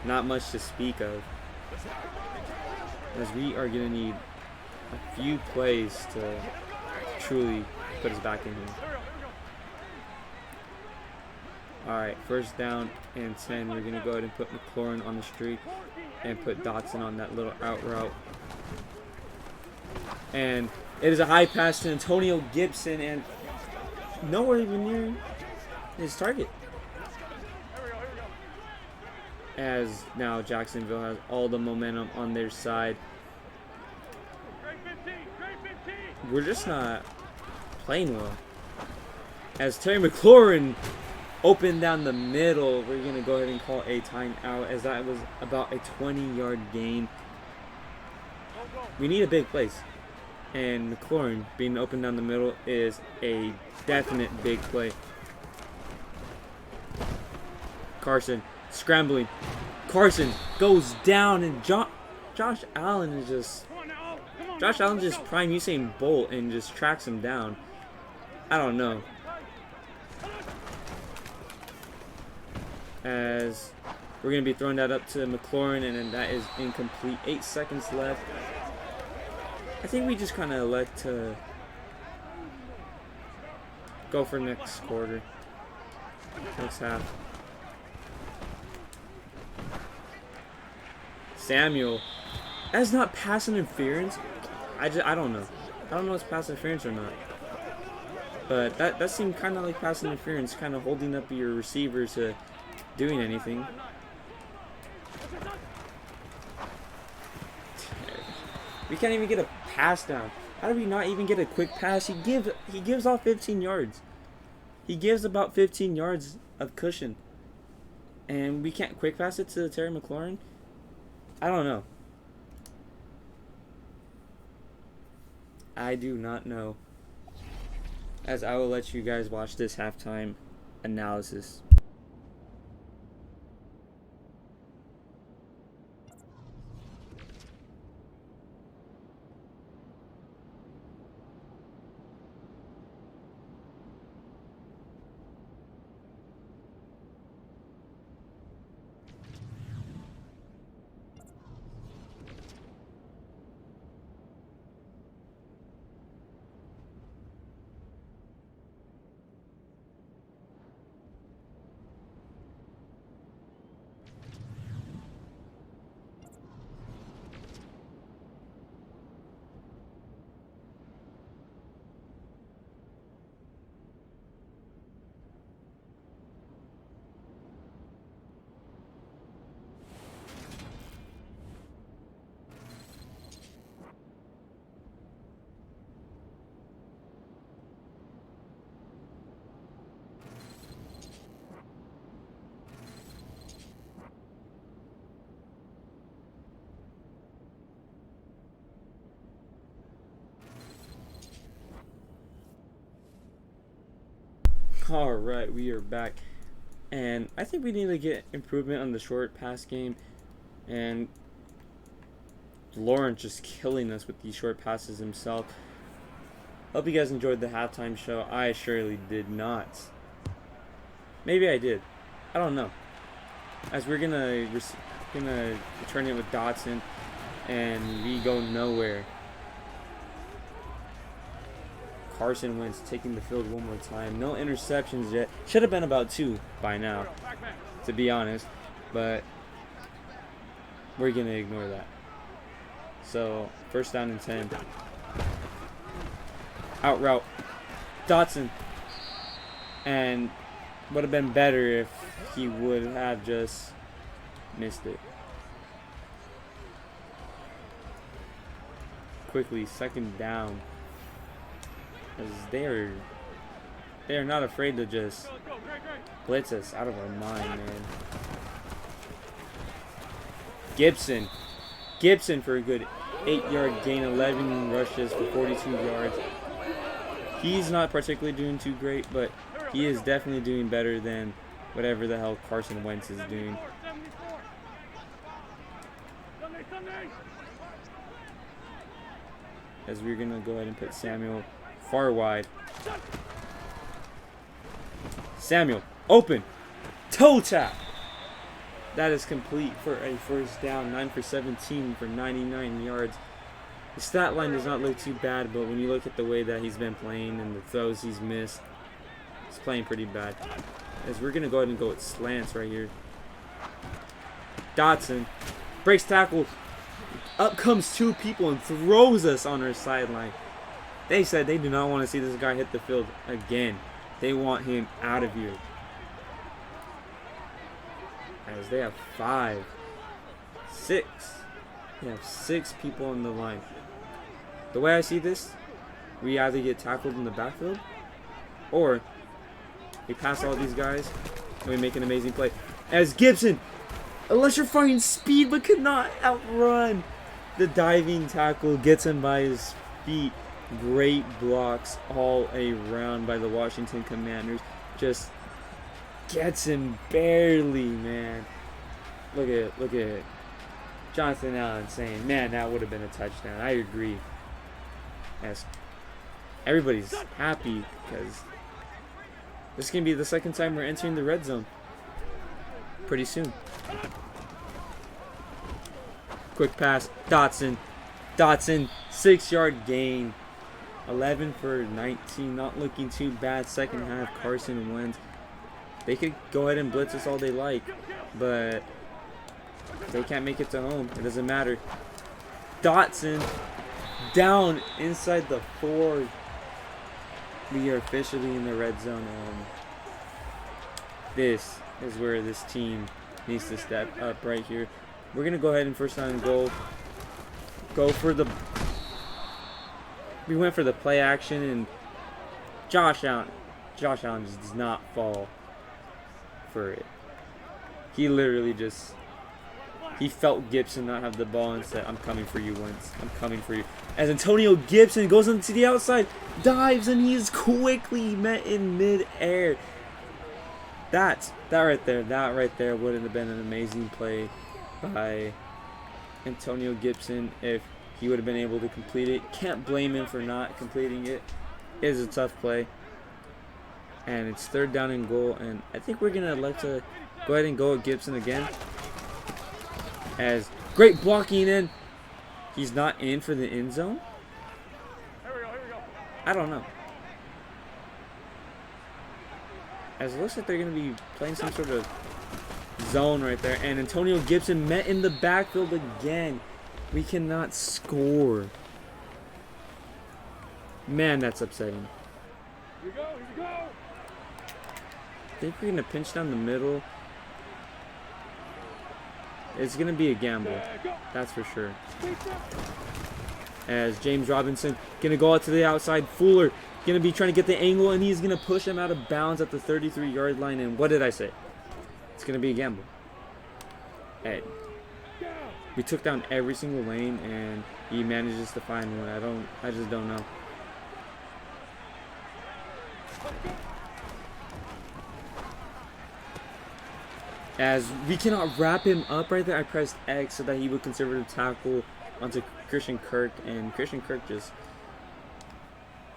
not much to speak of. As we are going to need a few plays to truly put us back in here. Alright, first down and 10. We're going to go ahead and put McLaurin on the streak and put Dotson on that little out route. And it is a high pass to Antonio Gibson and nowhere even near his target. As now Jacksonville has all the momentum on their side. We're just not playing well. As Terry McLaurin opened down the middle, we're going to go ahead and call a timeout as that was about a 20-yard gain. We need a big place. And McLaurin being open down the middle is a definite big play. Carson scrambling. Carson goes down and Josh Allen is just... Josh Allen just prime Usain Bolt and just tracks him down. I don't know. As we're going to be throwing that up to McLaurin and then that is incomplete. 8 seconds left. I think we just kind of elect to go for next quarter. Next half. Samuel. That's not pass interference. I don't know. I don't know if it's pass interference or not. But that seemed kind of like pass interference, kind of holding up your receiver to doing anything. We can't even get a pass down. How do we not even get a quick pass? He gives off 15 yards. He gives about 15 yards of cushion. And we can't quick pass it to Terry McLaurin? I don't know. I do not know. As I will let you guys watch this halftime analysis. Alright, we are back. And I think we need to get improvement on the short pass game. And Lawrence just killing us with these short passes himself. Hope you guys enjoyed the halftime show. I surely did not. Maybe I did. I don't know. As we're gonna return it with Dotson, and we go nowhere. Carson Wentz taking the field one more time. No interceptions yet. Should have been about 2 by now, to be honest. But we're going to ignore that. So, first down and 10. Out route. Dotson. And would have been better if he would have just missed it. Quickly, second down. Because they're not afraid to just blitz us out of our mind, man. Gibson for a good 8-yard gain, 11 rushes for 42 yards. He's not particularly doing too great, but he is definitely doing better than whatever the hell Carson Wentz is doing. As we're going to go ahead and put Samuel far wide. Samuel, open. Toe tap. That is complete for a first down. 9 for 17 for 99 yards. The stat line does not look too bad, but when you look at the way that he's been playing and the throws he's missed, he's playing pretty bad. As we're going to go ahead and go with slants right here. Dotson breaks tackle. Up comes two people and throws us on our sideline. They said they do not want to see this guy hit the field again. They want him out of here. As they have 6 people on the line. The way I see this, we either get tackled in the backfield, or we pass all these guys and we make an amazing play. As Gibson, electrifying speed but could not outrun. The diving tackle gets him by his feet. Great blocks all around by the Washington Commanders. Just gets him barely, man. Look at it. Jonathan Allen saying, man, that would have been a touchdown. I agree. As everybody's happy because this is going to be the second time we're entering the red zone pretty soon. Quick pass. Dotson, 6-yard gain. 11 for 19. Not looking too bad. Second half, Carson Wentz. They could go ahead and blitz us all they like, but they can't make it to home. It doesn't matter. Dotson down inside the 4. We are officially in the red zone. This is where this team needs to step up right here. We're going to go ahead and first down and goal. We went for the play action, and Josh Allen just does not fall for it. He literally just, he felt Gibson not have the ball and said, I'm coming for you, Wentz. I'm coming for you. As Antonio Gibson goes onto the outside, dives, and he is quickly met in mid-air. That right there would have been an amazing play by Antonio Gibson if he would have been able to complete it. Can't blame him for not completing it. It is a tough play. And it's third down and goal. And I think we're going to elect to go ahead and go with Gibson again. As great blocking in. He's not in for the end zone.
Here we go.
I don't know. As it looks like they're going to be playing some sort of zone right there. And Antonio Gibson met in the backfield again. We cannot score. Man, that's upsetting.
Here you go.
I think we're going to pinch down the middle. It's going to be a gamble. That's for sure. As James Robinson going to go out to the outside. Fuller going to be trying to get the angle, and he's going to push him out of bounds at the 33-yard line. And what did I say? It's going to be a gamble. Hey. We took down every single lane, and he manages to find one. I just don't know. As we cannot wrap him up right there, I pressed X so that he would conservative tackle onto Christian Kirk, and Christian Kirk he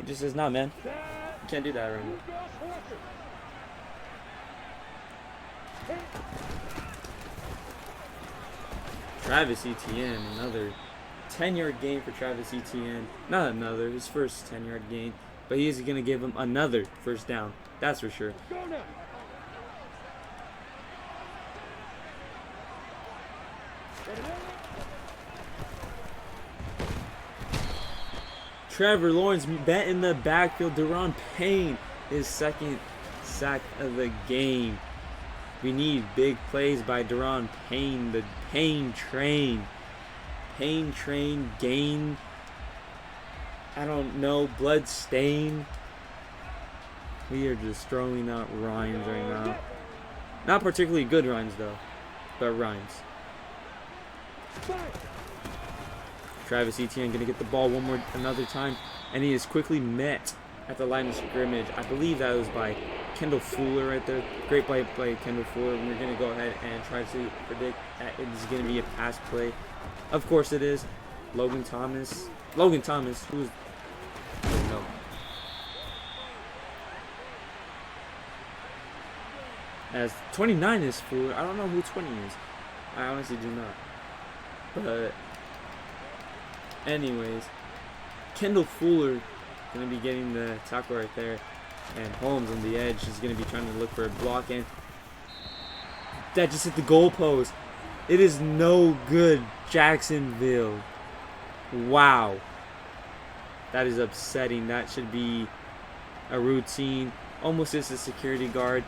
just says, nah, man, you can't do that right now. Travis Etienne, another 10-yard gain for Travis Etienne. Not another, his first 10-yard gain, but he's going to give him another first down. That's for sure. Trevor Lawrence bet in the backfield. Deron Payne, his second sack of the game. We need big plays by Deron Payne, the Payne train. Payne train, gain. I don't know, blood stain. We are just throwing out rhymes right now. Not particularly good rhymes though, but rhymes. Travis Etienne gonna get the ball another time, and he is quickly met at the line of scrimmage. I believe that was by Kendall Fuller right there. Great play by Kendall Fuller. And we're gonna go ahead and try to predict that it is gonna be a pass play. Of course it is. Logan Thomas, who's no. As 29 is Fuller. I don't know who 20 is. I honestly do not. But anyways, Kendall Fuller going to be getting the tackle right there, and Holmes on the edge is going to be trying to look for a block, and that just hit the goalpost. It is no good, Jacksonville. Wow. That is upsetting. That should be a routine. Almost is a security guard.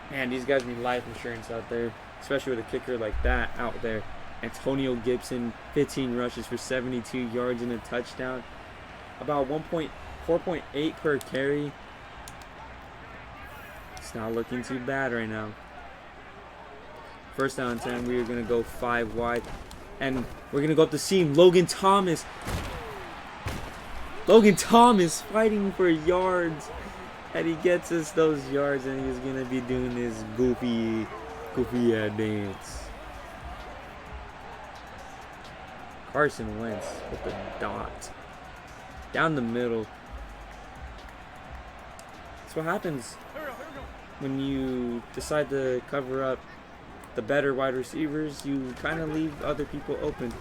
Man, these guys need life insurance out there, especially with a kicker like that out there. Antonio Gibson, 15 rushes for 72 yards and a touchdown. About 4.8 per carry. It's not looking too bad right now. First down 10, we are going to go 5 wide. And we're going to go up the seam. Logan Thomas fighting for yards. And he gets us those yards, and he's going to be doing his goofy dance. Carson Wentz with the dot. Down the middle. That's what happens when you decide to cover up the better wide receivers. You kind of leave other people open.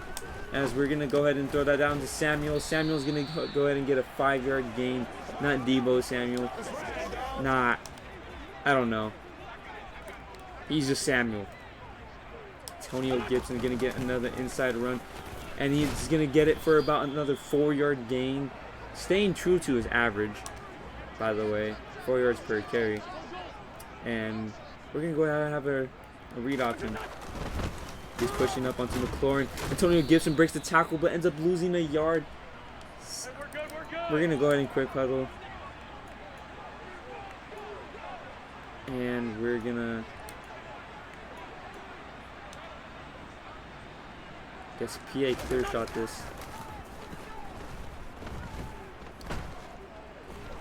As we're going to go ahead and throw that down to Samuel. Samuel's going to go ahead and get a 5-yard gain. Not Debo Samuel. Nah, I don't know. He's just Samuel. Antonio Gibson going to get another inside run. And he's going to get it for about another 4-yard gain. Staying true to his average, by the way. 4 yards per carry. And we're going to go ahead and have a read option. He's pushing up onto McLaurin. Antonio Gibson breaks the tackle but ends up losing a yard. We're going to go ahead and quick huddle. And we're going to... guess PA clear shot this.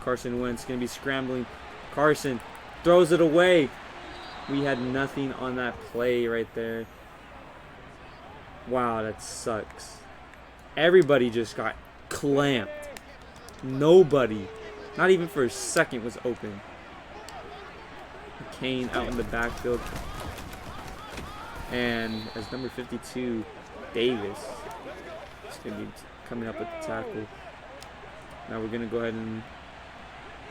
Carson Wentz going to be scrambling. Carson throws it away. We had nothing on that play right there. Wow, that sucks. Everybody just got clamped. Nobody, not even for a second, was open. Kane out in the backfield. And as number 52, Davis is going to be coming up with the tackle. Now we're going to go ahead and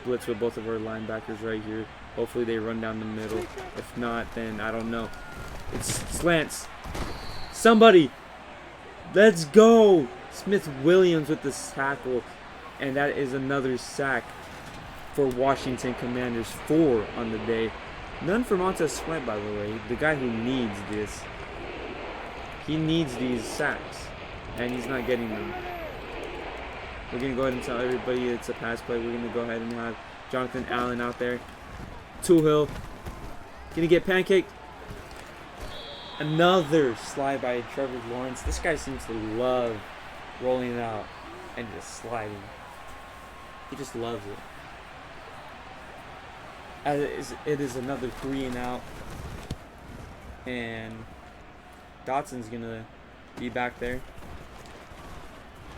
blitz with both of our linebackers right here. Hopefully they run down the middle. If not, then I don't know. It's slants. Somebody, let's go. Smith Williams with the tackle. And that is another sack for Washington Commanders. 4 on the day. None for Montez Sweat, by the way. The guy who needs this. He needs these sacks. And he's not getting them. We're going to go ahead and tell everybody it's a pass play. We're going to go ahead and have Jonathan Allen out there. Tuhill. Going to get pancaked. Another slide by Trevor Lawrence. This guy seems to love rolling it out and just sliding. He just loves it. It is another 3 and out. And Dotson's going to be back there.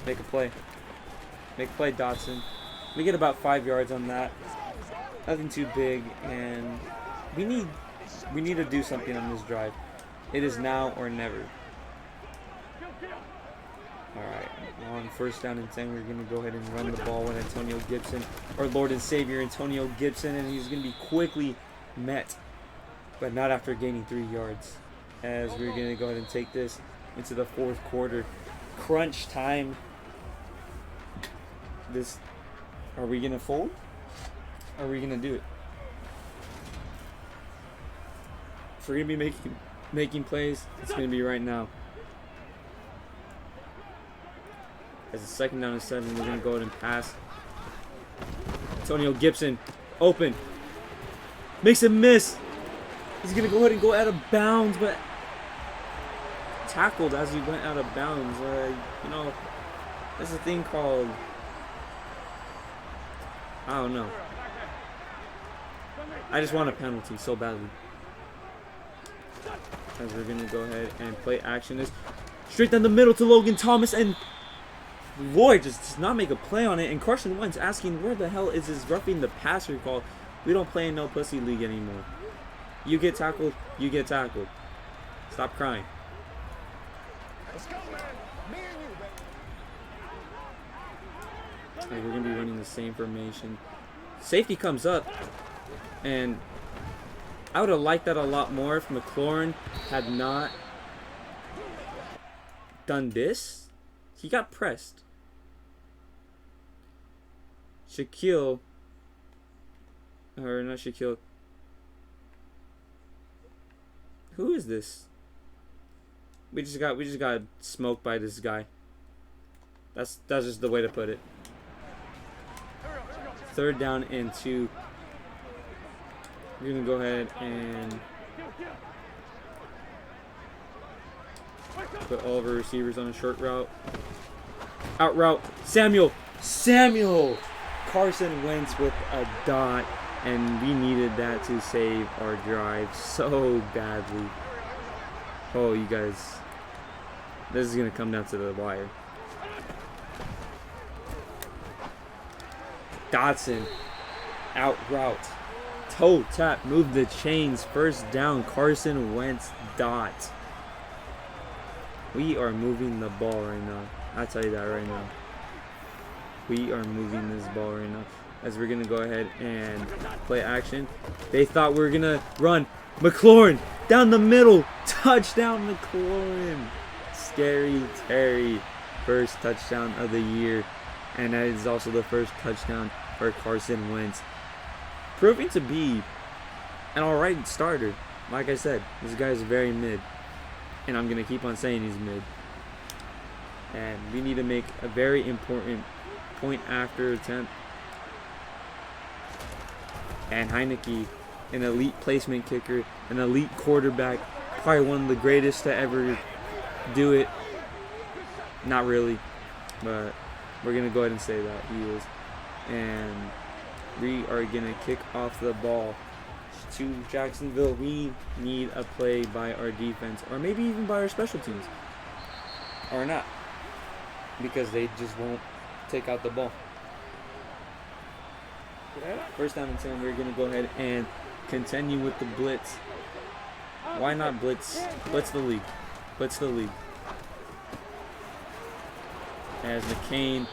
Make a play. Make a play, Dotson. We get about 5 yards on that. Nothing too big. And we need to do something on this drive. It is now or never. Alright, on first down and 10, we're going to go ahead and run the ball with Antonio Gibson, our Lord and Savior Antonio Gibson, and he's going to be quickly met, but not after gaining 3 yards, as we're going to go ahead and take this into the fourth quarter. Crunch time. Are we going to fold? Or are we going to do it? If we're gonna be making plays, it's gonna be right now. As a 2nd down and 7, we're gonna go ahead and pass. Antonio Gibson, open, makes a miss. He's gonna go ahead and go out of bounds, but tackled as he went out of bounds. You know, there's a thing called, I don't know. I just want a penalty so badly. As we're gonna go ahead and play action this straight down the middle to Logan Thomas, and Lloyd just does not make a play on it. And Carson Wentz asking, where the hell is this roughing the passer call? We don't play in no pussy league anymore. You get tackled, you get tackled. Stop crying.
Let's go, man. Me and you, baby.
And we're gonna be running the same formation. Safety comes up, and I would have liked that a lot more if McLaurin had not done this. He got pressed. Shaquille, or not Shaquille. Who is this? We just got smoked by this guy. That's just the way to put it. 3rd down and 2. We're gonna go ahead and put all of our receivers on a short route. Out route. Samuel. Carson Wentz with a dot, and we needed that to save our drive so badly. Oh, you guys, this is gonna come down to the wire. Dotson, out route, toe tap, move the chains, 1st down. Carson Wentz dot. We are moving the ball right now. I'll tell you that right now. We are moving this ball right now. As we're gonna go ahead and play action. They thought we were gonna run. McLaurin down the middle, touchdown McLaurin. Scary Terry, 1st touchdown of the year, and that is also the 1st touchdown for Carson Wentz, proving to be an alright starter. Like I said, this guy is very mid, and I'm gonna keep on saying he's mid. And we need to make a very important point after attempt. And Heineke, an elite placement kicker, an elite quarterback, probably one of the greatest to ever do it. Not really, but we're going to go ahead and say that he is. And we are going to kick off the ball to Jacksonville. We need a play by our defense, or maybe even by our special teams, or not, because they just won't take out the ball. 1st down and 10, we're going to go ahead and continue with the blitz. Why not blitz? Blitz the league. Blitz the league. As McCain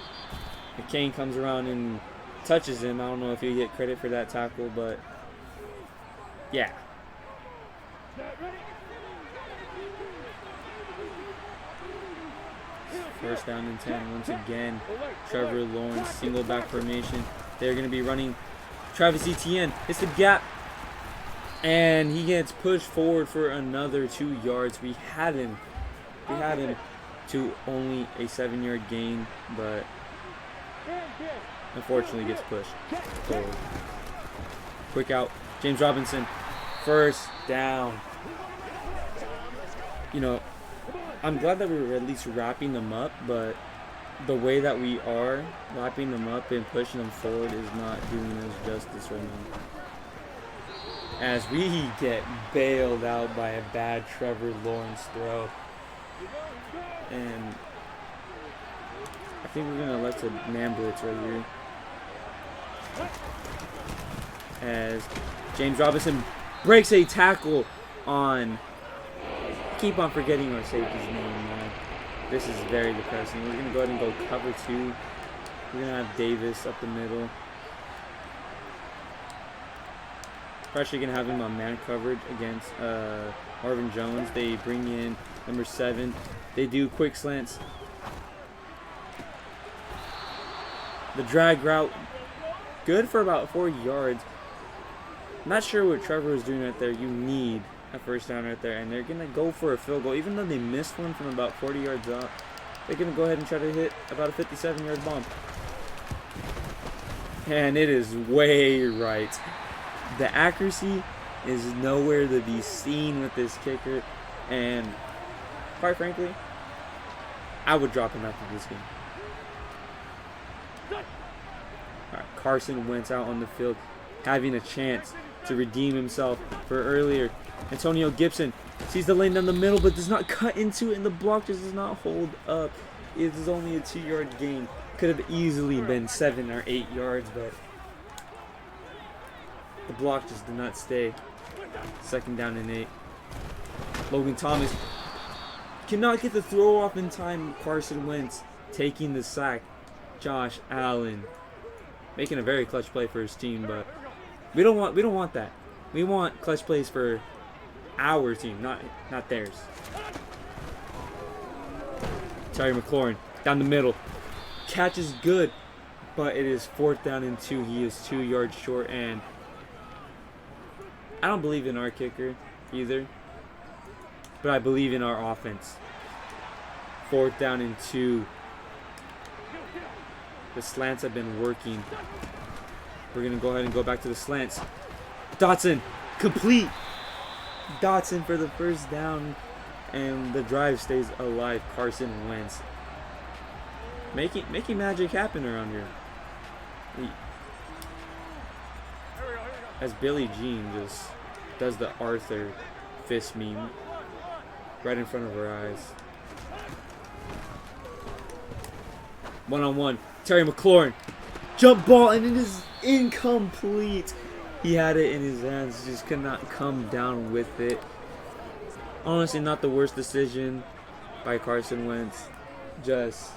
comes around and touches him. I don't know if you get credit for that tackle, but yeah. First down and 10 once again. Trevor Lawrence, single back formation. They're going to be running. Travis Etienne hits the gap, and he gets pushed forward for another 2 yards. We had him to only a 7-yard gain, but unfortunately gets pushed forward. Quick out. James Robinson, 1st down. You know, I'm glad that we're at least wrapping them up, but the way that we are wrapping them up and pushing them forward is not doing us justice right now. As we get bailed out by a bad Trevor Lawrence throw. And I think we're going to elect a man blitz right here. As James Robinson breaks a tackle on... Keep on forgetting our safety's name, man. This is very depressing. We're going to go ahead and go cover 2. We're going to have Davis up the middle. We're actually going to have him on man coverage against Marvin Jones. They bring in number 7. They do quick slants. The drag route, good for about 4 yards. Not sure what Trevor is doing right there. You need a first down right there, and they're gonna go for a field goal, even though they missed one from about 40 yards out. They're gonna go ahead and try to hit about a 57-yard bomb, and it is way right. The accuracy is nowhere to be seen with this kicker, and quite frankly, I would drop him after this game. Alright, Carson Wentz out on the field, having a chance to redeem himself for earlier. Antonio Gibson sees the lane down the middle, but does not cut into it, and the block just does not hold up. It is only a 2-yard gain. Could have easily been 7 or 8 yards, but the block just did not stay. 2nd down and 8. Logan Thomas cannot get the throw off in time. Carson Wentz taking the sack. Josh Allen making a very clutch play for his team, but we don't want that. We want clutch plays for our team, not theirs. Terry McLaurin down the middle. Catch is good, but it is 4th down and 2. He is 2 yards short, and I don't believe in our kicker either, but I believe in our offense. 4th down and 2. The slants have been working. We're going to go ahead and go back to the slants. Dotson, complete. Dotson for the first down, and the drive stays alive. Carson Wentz making magic happen around here. As Billie Jean just does the Arthur fist meme right in front of her eyes. 1-on-1. Terry McLaurin. Jump ball, and it is incomplete. He had it in his hands, just could not come down with it. Honestly, not the worst decision by Carson Wentz. Just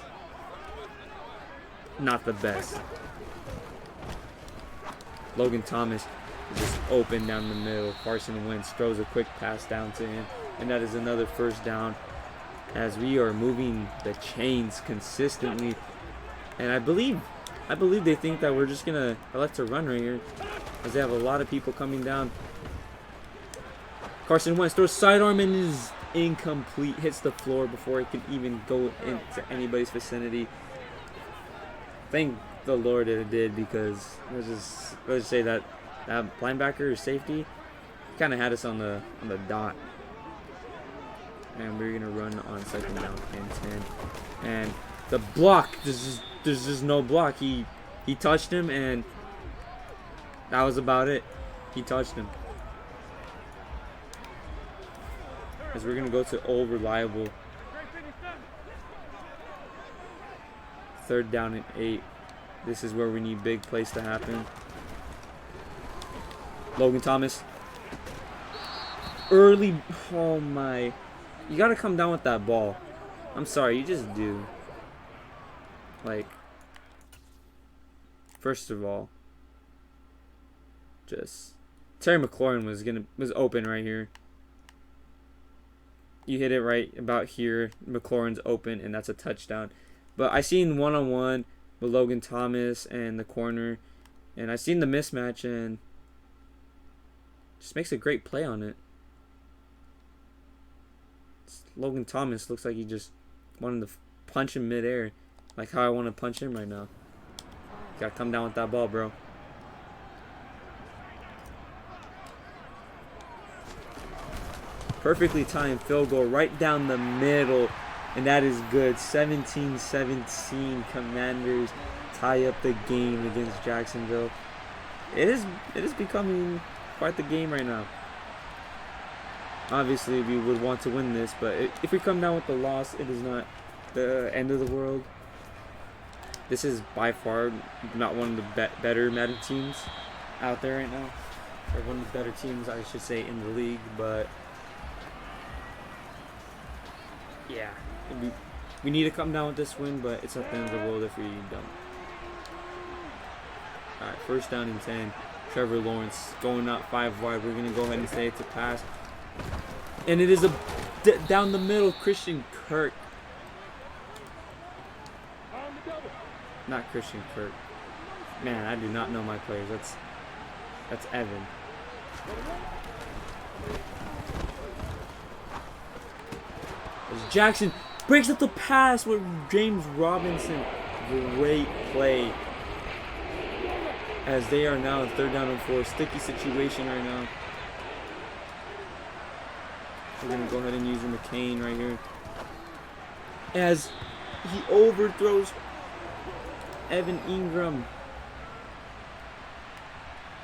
not the best. Logan Thomas is just open down the middle. Carson Wentz throws a quick pass down to him, and that is another first down, as we are moving the chains consistently. And I believe they think that we're just gonna elect to run right here, as they have a lot of people coming down. Carson Wentz throws sidearm and is incomplete. Hits the floor before it can even go into anybody's vicinity. Thank the Lord that it did, because let's just say that linebacker or safety kind of had us on the dot. And we're gonna run on 2nd down and 10. And the block, there's just no block. He touched him, and that was about it. He touched him. As we're gonna go to old reliable. 3rd down and 8. This is where we need big plays to happen. Logan Thomas. Early. Oh my. You gotta come down with that ball. I'm sorry, you just do. Like, first of all, just Terry McLaurin was open right here. You hit it right about here. McLaurin's open, and that's a touchdown. But I seen 1-on-1 with Logan Thomas and the corner, and I seen the mismatch, and just makes a great play on it. Logan Thomas looks like he just wanted to punch him midair, like how I want to punch him right now. Gotta come down with that ball, bro. Perfectly timed field goal right down the middle, and that is good. 17-17. Commanders tie up the game against Jacksonville. It is becoming quite the game right now. Obviously, we would want to win this, but if we come down with the loss, it is not the end of the world. This is by far not one of the better Madden teams out there right now, or one of the better teams, I should say, in the league. But yeah, we need to come down with this win, but it's not the end of the world if we don't. All right, 1st down and 10. Trevor Lawrence going out 5 wide. We're gonna go ahead and say it's a pass. And it is down the middle. Christian Kirk. Not Christian Kirk. Man, I do not know my players. That's Evan. Jackson breaks up the pass with James Robinson. Great play. As they are now in 3rd down and 4. Sticky situation right now. We're going to go ahead and use McCain right here. As he overthrows Evan Ingram.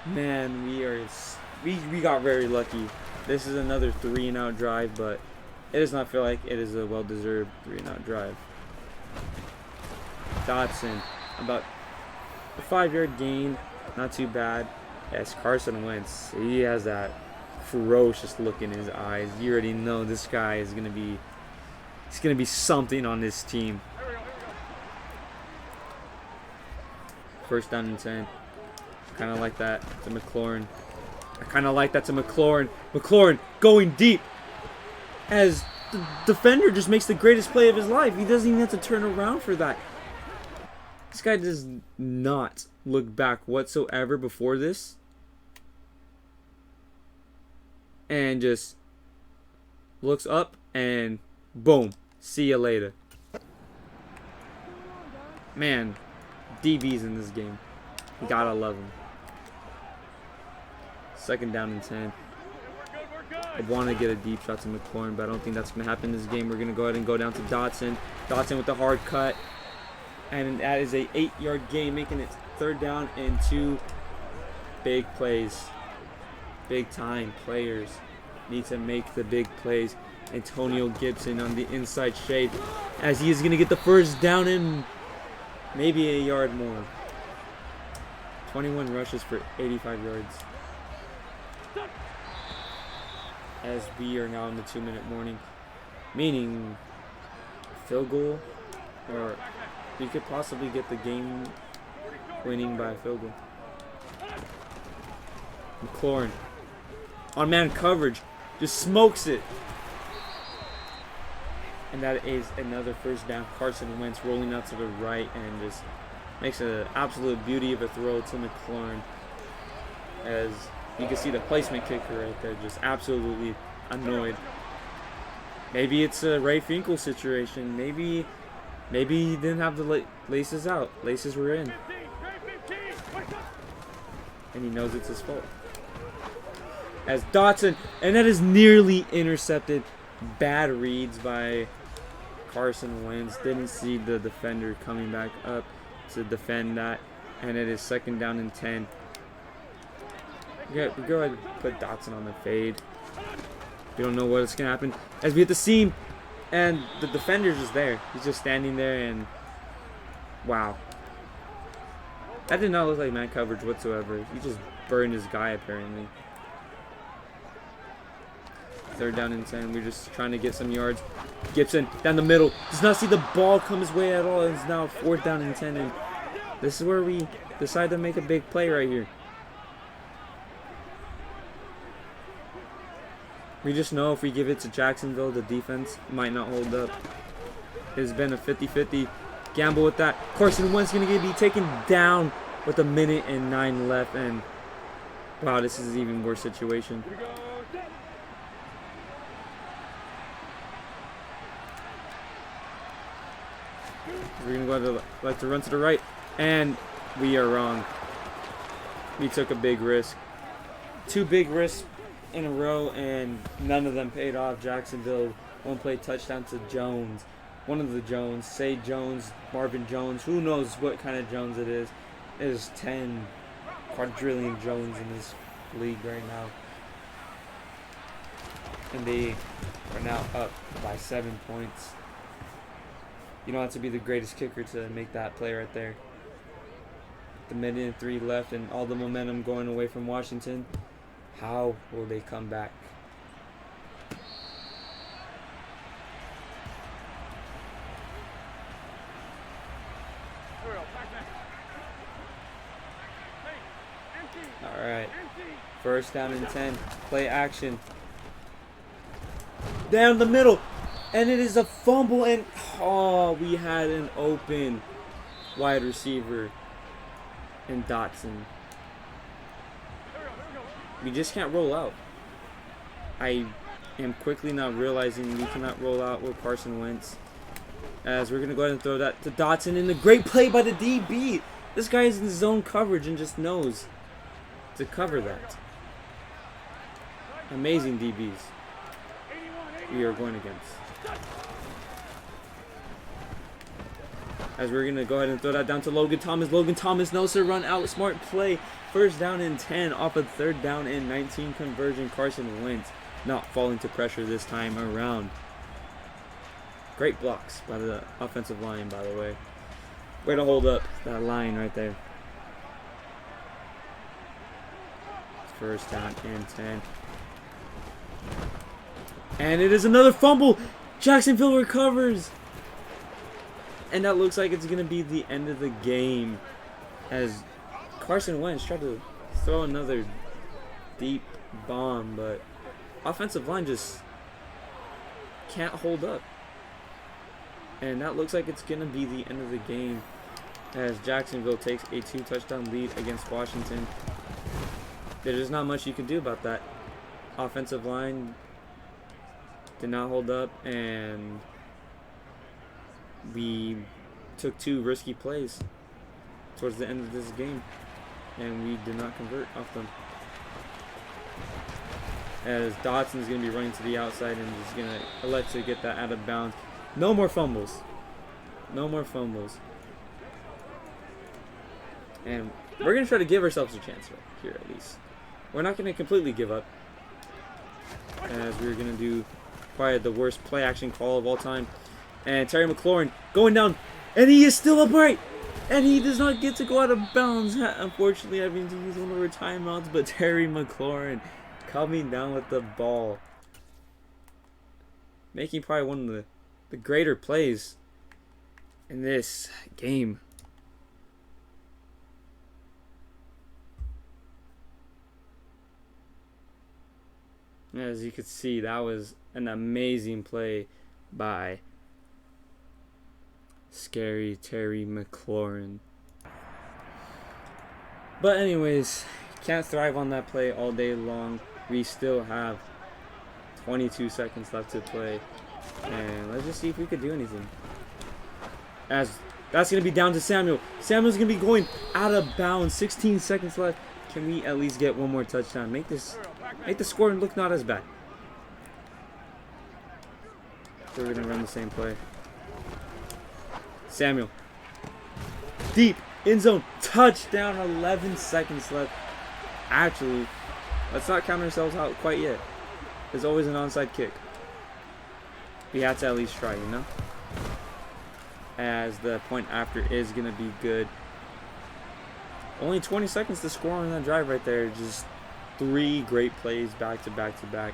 Man, we got very lucky. This is another 3-and-out drive, but it does not feel like it is a well-deserved 3-and-out drive. Dotson, about a 5-yard gain, not too bad. Yes, Carson Wentz, he has that ferocious look in his eyes. You already know this guy is gonna be, he's gonna be something on this team. 1st down and 10. Kind of like that to McLaurin. I kind of like that to McLaurin. McLaurin going deep. As the defender just makes the greatest play of his life. He doesn't even have to turn around for that. This guy does not look back whatsoever before this. And just looks up and boom. See you later. Man, DBs in this game. You gotta love them. 2nd down and 10. I want to get a deep shot to McLaurin, but I don't think that's going to happen in this game. We're going to go ahead and go down to Dotson. Dotson with the hard cut. And that is a 8-yard gain, making it 3rd down and 2. Big plays. Big time players need to make the big plays. Antonio Gibson on the inside shade, as he is going to get the 1st down and maybe a yard more. 21 rushes for 85 yards. As we are now in the 2-minute warning, meaning field goal, or we could possibly get the game winning by a field goal. McLaurin on man coverage just smokes it, and that is another 1st down. Carson Wentz rolling out to the right and just makes an absolute beauty of a throw to McLaurin. As you can see the placement kicker right there, just absolutely annoyed. Maybe it's a Ray Finkel situation. Maybe he didn't have the laces out. Laces were in. And he knows it's his fault. As Dotson, and that is nearly intercepted. Bad reads by Carson Wentz. Didn't see the defender coming back up to defend that. And it is 2nd down and 10. Yeah, we go ahead and put Dotson on the fade. We don't know what's going to happen. As we hit the seam, and the defender's just there. He's just standing there, and wow. That did not look like man coverage whatsoever. He just burned his guy, apparently. 3rd down and 10. We're just trying to get some yards. Gibson down the middle. Does not see the ball come his way at all. It's now 4th down and 10. And this is where we decide to make a big play right here. We just know if we give it to Jacksonville, the defense might not hold up. It's been a 50-50 gamble with that. Carson Wentz going to be taken down with 1:09 left. And wow, this is an even worse situation. We're going to go to like to run to the right. And we are wrong. We took a big risk. 2 big risks in a row, and none of them paid off. Jacksonville, 1-play touchdown to Jones. One of the Jones, Say Jones, Marvin Jones, who knows what kind of Jones it is. There's 10 quadrillion Jones in this league right now. And they are now up by 7 points. You don't have to be the greatest kicker to make that play right there. The 1:03 left and all the momentum going away from Washington. How will they come back? All right. 1st down and 10. Play action. Down the middle. And it is a fumble. And oh, we had an open wide receiver in Dotson. We just can't roll out. I am quickly now realizing we cannot roll out with Carson Wentz. As we're going to go ahead and throw that to Dotson. And a great play by the DB. This guy is in zone coverage and just knows to cover that. Amazing DBs we are going against. As we're going to go ahead and throw that down to Logan Thomas. Logan Thomas knows to run out. Smart play. First down and 10 off of third down and 19 conversion. Carson Wentz not falling to pressure this time around. Great blocks by the offensive line, by the way. Way to hold up that line right there. First down and 10. And it is another fumble. Jacksonville recovers. And that looks like it's going to be the end of the game. As Carson Wentz tried to throw another deep bomb. But offensive line just can't hold up. And that looks like it's going to be the end of the game. As Jacksonville takes a 2-touchdown lead against Washington. There's not much you can do about that. Offensive line did not hold up, and we took 2 risky plays towards the end of this game, and we did not convert off them. As Dotson is going to be running to the outside and just going to elect to get that out of bounds. No more fumbles. No more fumbles. And we're going to try to give ourselves a chance right here at least. We're not going to completely give up. As we're going to do probably the worst play action call of all time. And Terry McLaurin going down. And he is still upright. And he does not get to go out of bounds. Unfortunately, having to use one of our timeouts. But Terry McLaurin coming down with the ball. Making probably one of the greater plays in this game. As you can see, that was an amazing play by scary Terry McLaurin. But anyways, can't thrive on that play all day long. We still have 22 seconds left to play. And let's just see if we could do anything. As that's going to be down to Samuel. Samuel's going to be going out of bounds. 16 seconds left. Can we at least get one more touchdown? Make the score look not as bad. So we're going to run the same play. Samuel. Deep. End zone. Touchdown. 11 seconds left. Actually, let's not count ourselves out quite yet. There's always an onside kick. We have to at least try, you know? As the point after is going to be good. Only 20 seconds to score on that drive right there. Just 3 great plays back to back to back.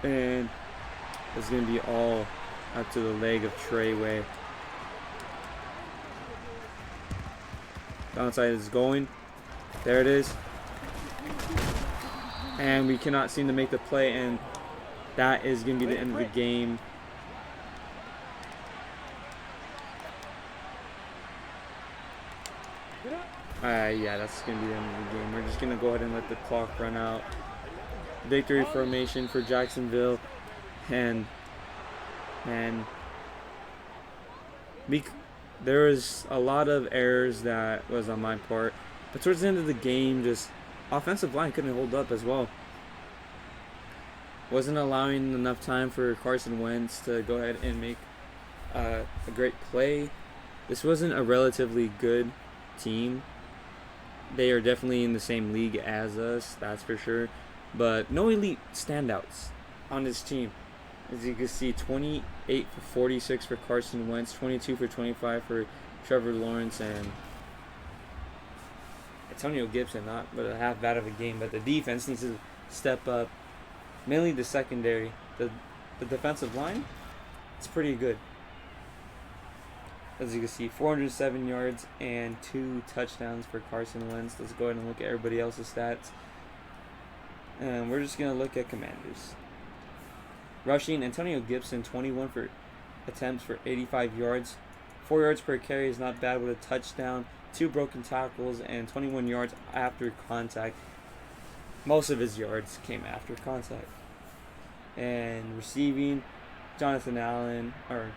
And it's going to be all up to the leg of Treyway. Downside is going. There it is. And we cannot seem to make the play. And that is going to be the end of the game. Yeah, that's going to be the end of the game. We're just going to go ahead and let the clock run out. Victory formation for Jacksonville. And there was a lot of errors that was on my part. But towards the end of the game, just offensive line couldn't hold up as well. Wasn't allowing enough time for Carson Wentz to go ahead and make a great play. This wasn't a relatively good team. They are definitely in the same league as us, that's for sure. But no elite standouts on this team. As you can see, 28 for 46 for Carson Wentz, 22 for 25 for Trevor Lawrence, and Antonio Gibson, not but a half bad of a game. But the defense needs to step up. Mainly the secondary. The defensive line, it's pretty good. As you can see, 407 yards and 2 touchdowns for Carson Wentz. Let's go ahead and look at everybody else's stats. And we're just going to look at Commanders. Rushing, Antonio Gibson, 21 for attempts for 85 yards. 4 yards per carry is not bad with a touchdown. 2 broken tackles and 21 yards after contact. Most of his yards came after contact. And receiving, Jonathan Allen or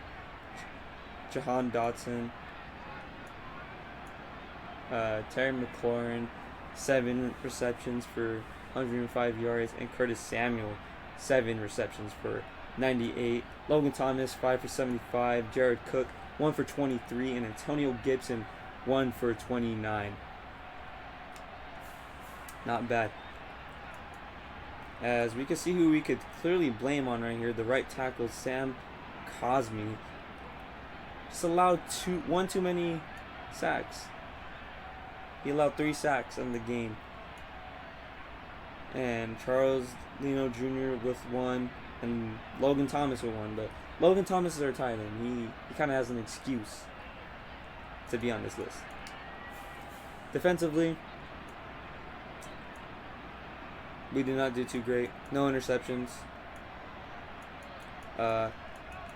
Jahan Dotson, Terry McLaurin, 7 receptions for 105 yards, and Curtis Samuel, 7 receptions for 98. Logan Thomas, 5 for 75. Jared Cook, 1 for 23, and Antonio Gibson, 1 for 29. Not bad. As we can see who we could clearly blame on right here, the right tackle Sam Cosmi just allowed one too many sacks. He allowed 3 sacks in the game. And Charles Leno Jr. with 1, and Logan Thomas with 1. But Logan Thomas is our tight end. He kind of has an excuse to be on this list. Defensively, we did not do too great. No interceptions.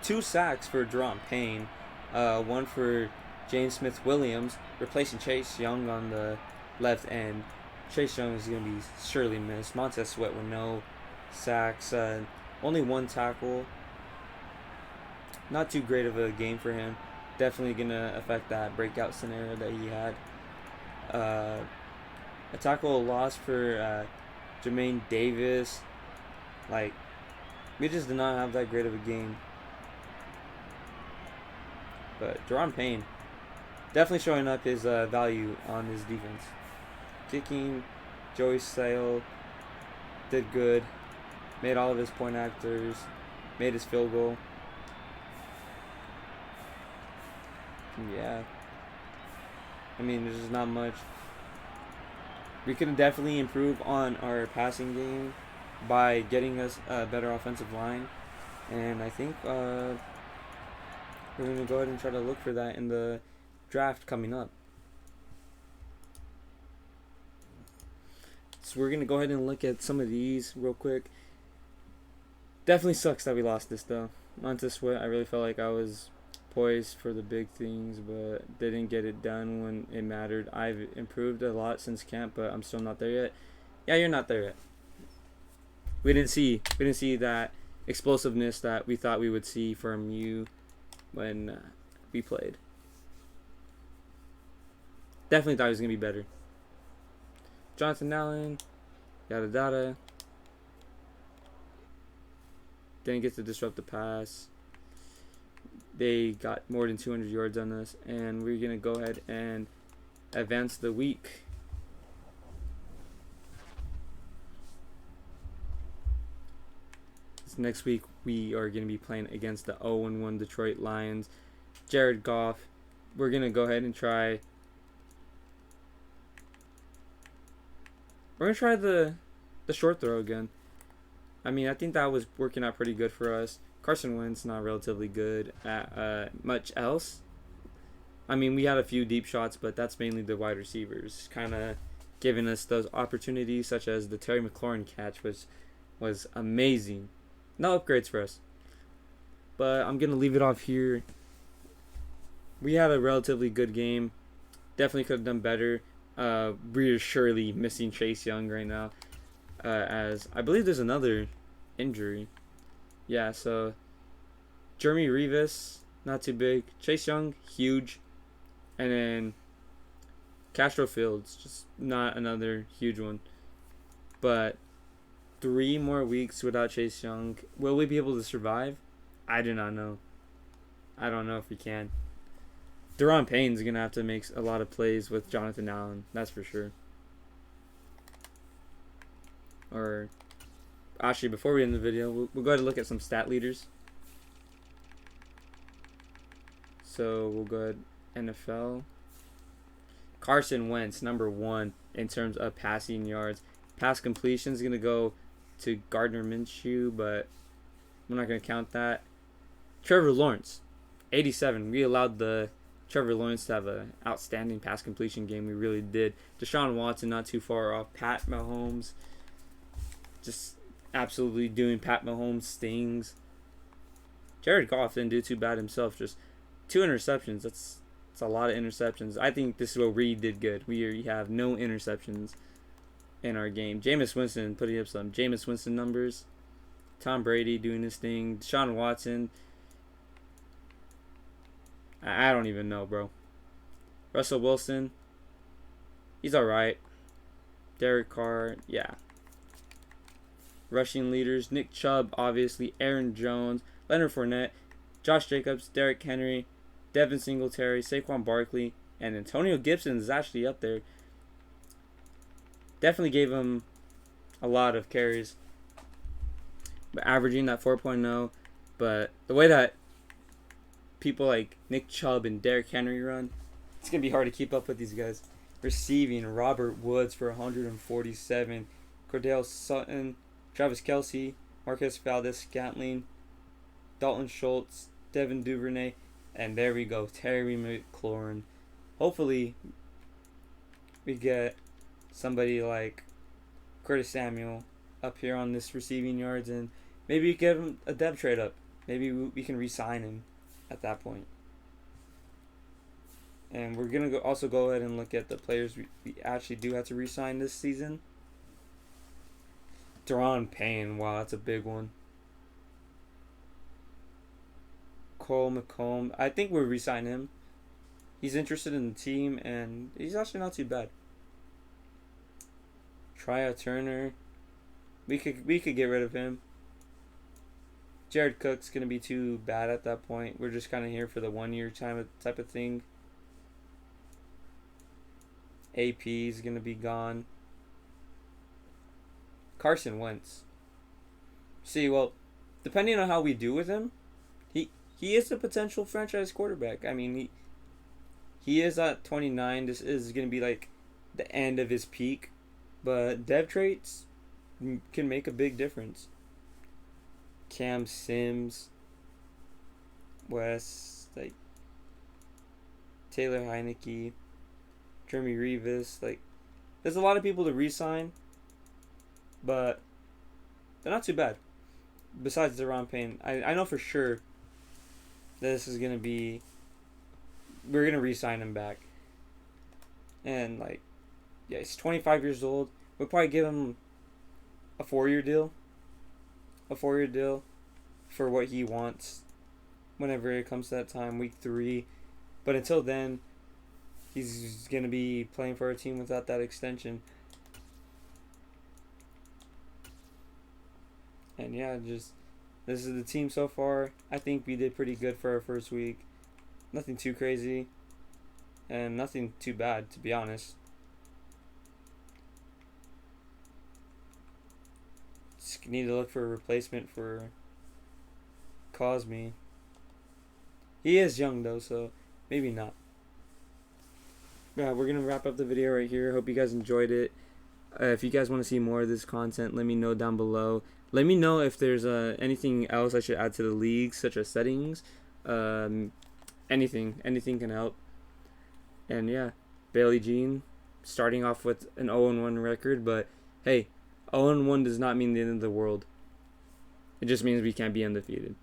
2 sacks for Deron Payne. 1 for James Smith-Williams, replacing Chase Young on the left end. Chase Young is going to be surely missed. Montez Sweat with no sacks. Only 1 tackle. Not too great of a game for him. Definitely going to affect that breakout scenario that he had. A tackle loss for Jermaine Davis. Like, we just did not have that great of a game. But Deron Payne definitely showing up his value on his defense. Kicking, Joey Sale did good. Made all of his point actors. Made his field goal. Yeah. I mean, there's just not much. We could definitely improve on our passing game by getting us a better offensive line. And I think we're going to go ahead and try to look for that in the draft coming up. So we're going to go ahead and look at some of these real quick. Definitely sucks that we lost this though. Montez Sweat, I really felt like I was poised for the big things, but didn't get it done when it mattered. I've improved a lot since camp, but I'm still not there yet. Yeah, you're not there yet. We didn't see that explosiveness that we thought we would see from you when we played. Definitely thought he was gonna be better. Jonathan Allen, yada yada. Didn't get to disrupt the pass. They got more than 200 yards on us, and we're going to go ahead and advance the week. This next week, we are going to be playing against the 0-1 Detroit Lions. Jared Goff. We're going to go ahead and try. We're going to try the short throw again. I mean, I think that was working out pretty good for us. Carson Wentz not relatively good at much else. I mean, we had a few deep shots, but that's mainly the wide receivers kind of giving us those opportunities, such as the Terry McLaurin catch, which was amazing. No upgrades for us. But I'm going to leave it off here. We had a relatively good game. Definitely could have done better. We're surely missing Chase Young right now. As I believe there's another injury. Yeah, so Jeremy Revis, not too big. Chase Young, huge. And then Castro Fields, just not another huge one. But 3 more weeks without Chase Young. Will we be able to survive? I do not know. I don't know if we can. Deron Payne's going to have to make a lot of plays with Jonathan Allen. That's for sure. Or actually, before we end the video, we'll go ahead and look at some stat leaders. So we'll go ahead NFL. Carson Wentz, number 1 in terms of passing yards. Pass completion is going to go to Gardner Minshew, but we're not going to count that. Trevor Lawrence, 87. We allowed the Trevor Lawrence to have an outstanding pass completion game. We really did. Deshaun Watson, not too far off. Pat Mahomes, just absolutely doing Pat Mahomes stings. Jared Goff didn't do too bad himself. Just 2 interceptions. That's a lot of interceptions. I think this is where we did good. We have no interceptions in our game. Jameis Winston putting up some Jameis Winston numbers. Tom Brady doing his thing. Deshaun Watson. I don't even know, bro. Russell Wilson. He's alright. Derek Carr. Yeah. Rushing leaders. Nick Chubb, obviously. Aaron Jones. Leonard Fournette. Josh Jacobs. Derrick Henry. Devin Singletary. Saquon Barkley. And Antonio Gibson is actually up there. Definitely gave him a lot of carries. But averaging that 4.0. But the way that people like Nick Chubb and Derrick Henry run, it's going to be hard to keep up with these guys. Receiving, Robert Woods for 147. Cordell Sutton. Travis Kelce. Marquez Valdez-Scantling. Dalton Schultz. Devin Duvernay. And there we go. Terry McLaurin. Hopefully, we get somebody like Curtis Samuel up here on this receiving yards, and maybe get him a depth trade up. Maybe we can re-sign him at that point. And we're going to also go ahead and look at the players we actually do have to re-sign this season. Deron Payne, wow, that's a big one. Cole McComb, I think we'll re-sign him. He's interested in the team, and he's actually not too bad. Trya Turner, we could get rid of him. Jared Cook's gonna be too bad at that point. We're just kind of here for the 1 year type of thing. AP's gonna be gone. Carson Wentz. See, well, depending on how we do with him, he is a potential franchise quarterback. I mean, he is at 29. This is going to be like the end of his peak. But dev traits can make a big difference. Cam Sims. West. Like Taylor Heineke. Jeremy Revis. Like, there's a lot of people to re-sign. But they're not too bad. Besides Deron Payne. I know for sure this is going to be... We're going to re-sign him back. And, like, yeah, he's 25 years old. We'll probably give him a 4-year deal. A 4-year deal for what he wants whenever it comes to that time, week 3. But until then, he's going to be playing for a team without that extension. And, yeah, just... This is the team so far. I think we did pretty good for our first week. Nothing too crazy. And nothing too bad, to be honest. Just need to look for a replacement for Cosme. He is young, though, so maybe not. Yeah, we're going to wrap up the video right here. Hope you guys enjoyed it. If you guys want to see more of this content, let me know down below. Let me know if there's anything else I should add to the league, such as settings. Anything can help. And yeah, Billie Jean starting off with an 0-1 record, but hey, 0-1 does not mean the end of the world. It just means we can't be undefeated.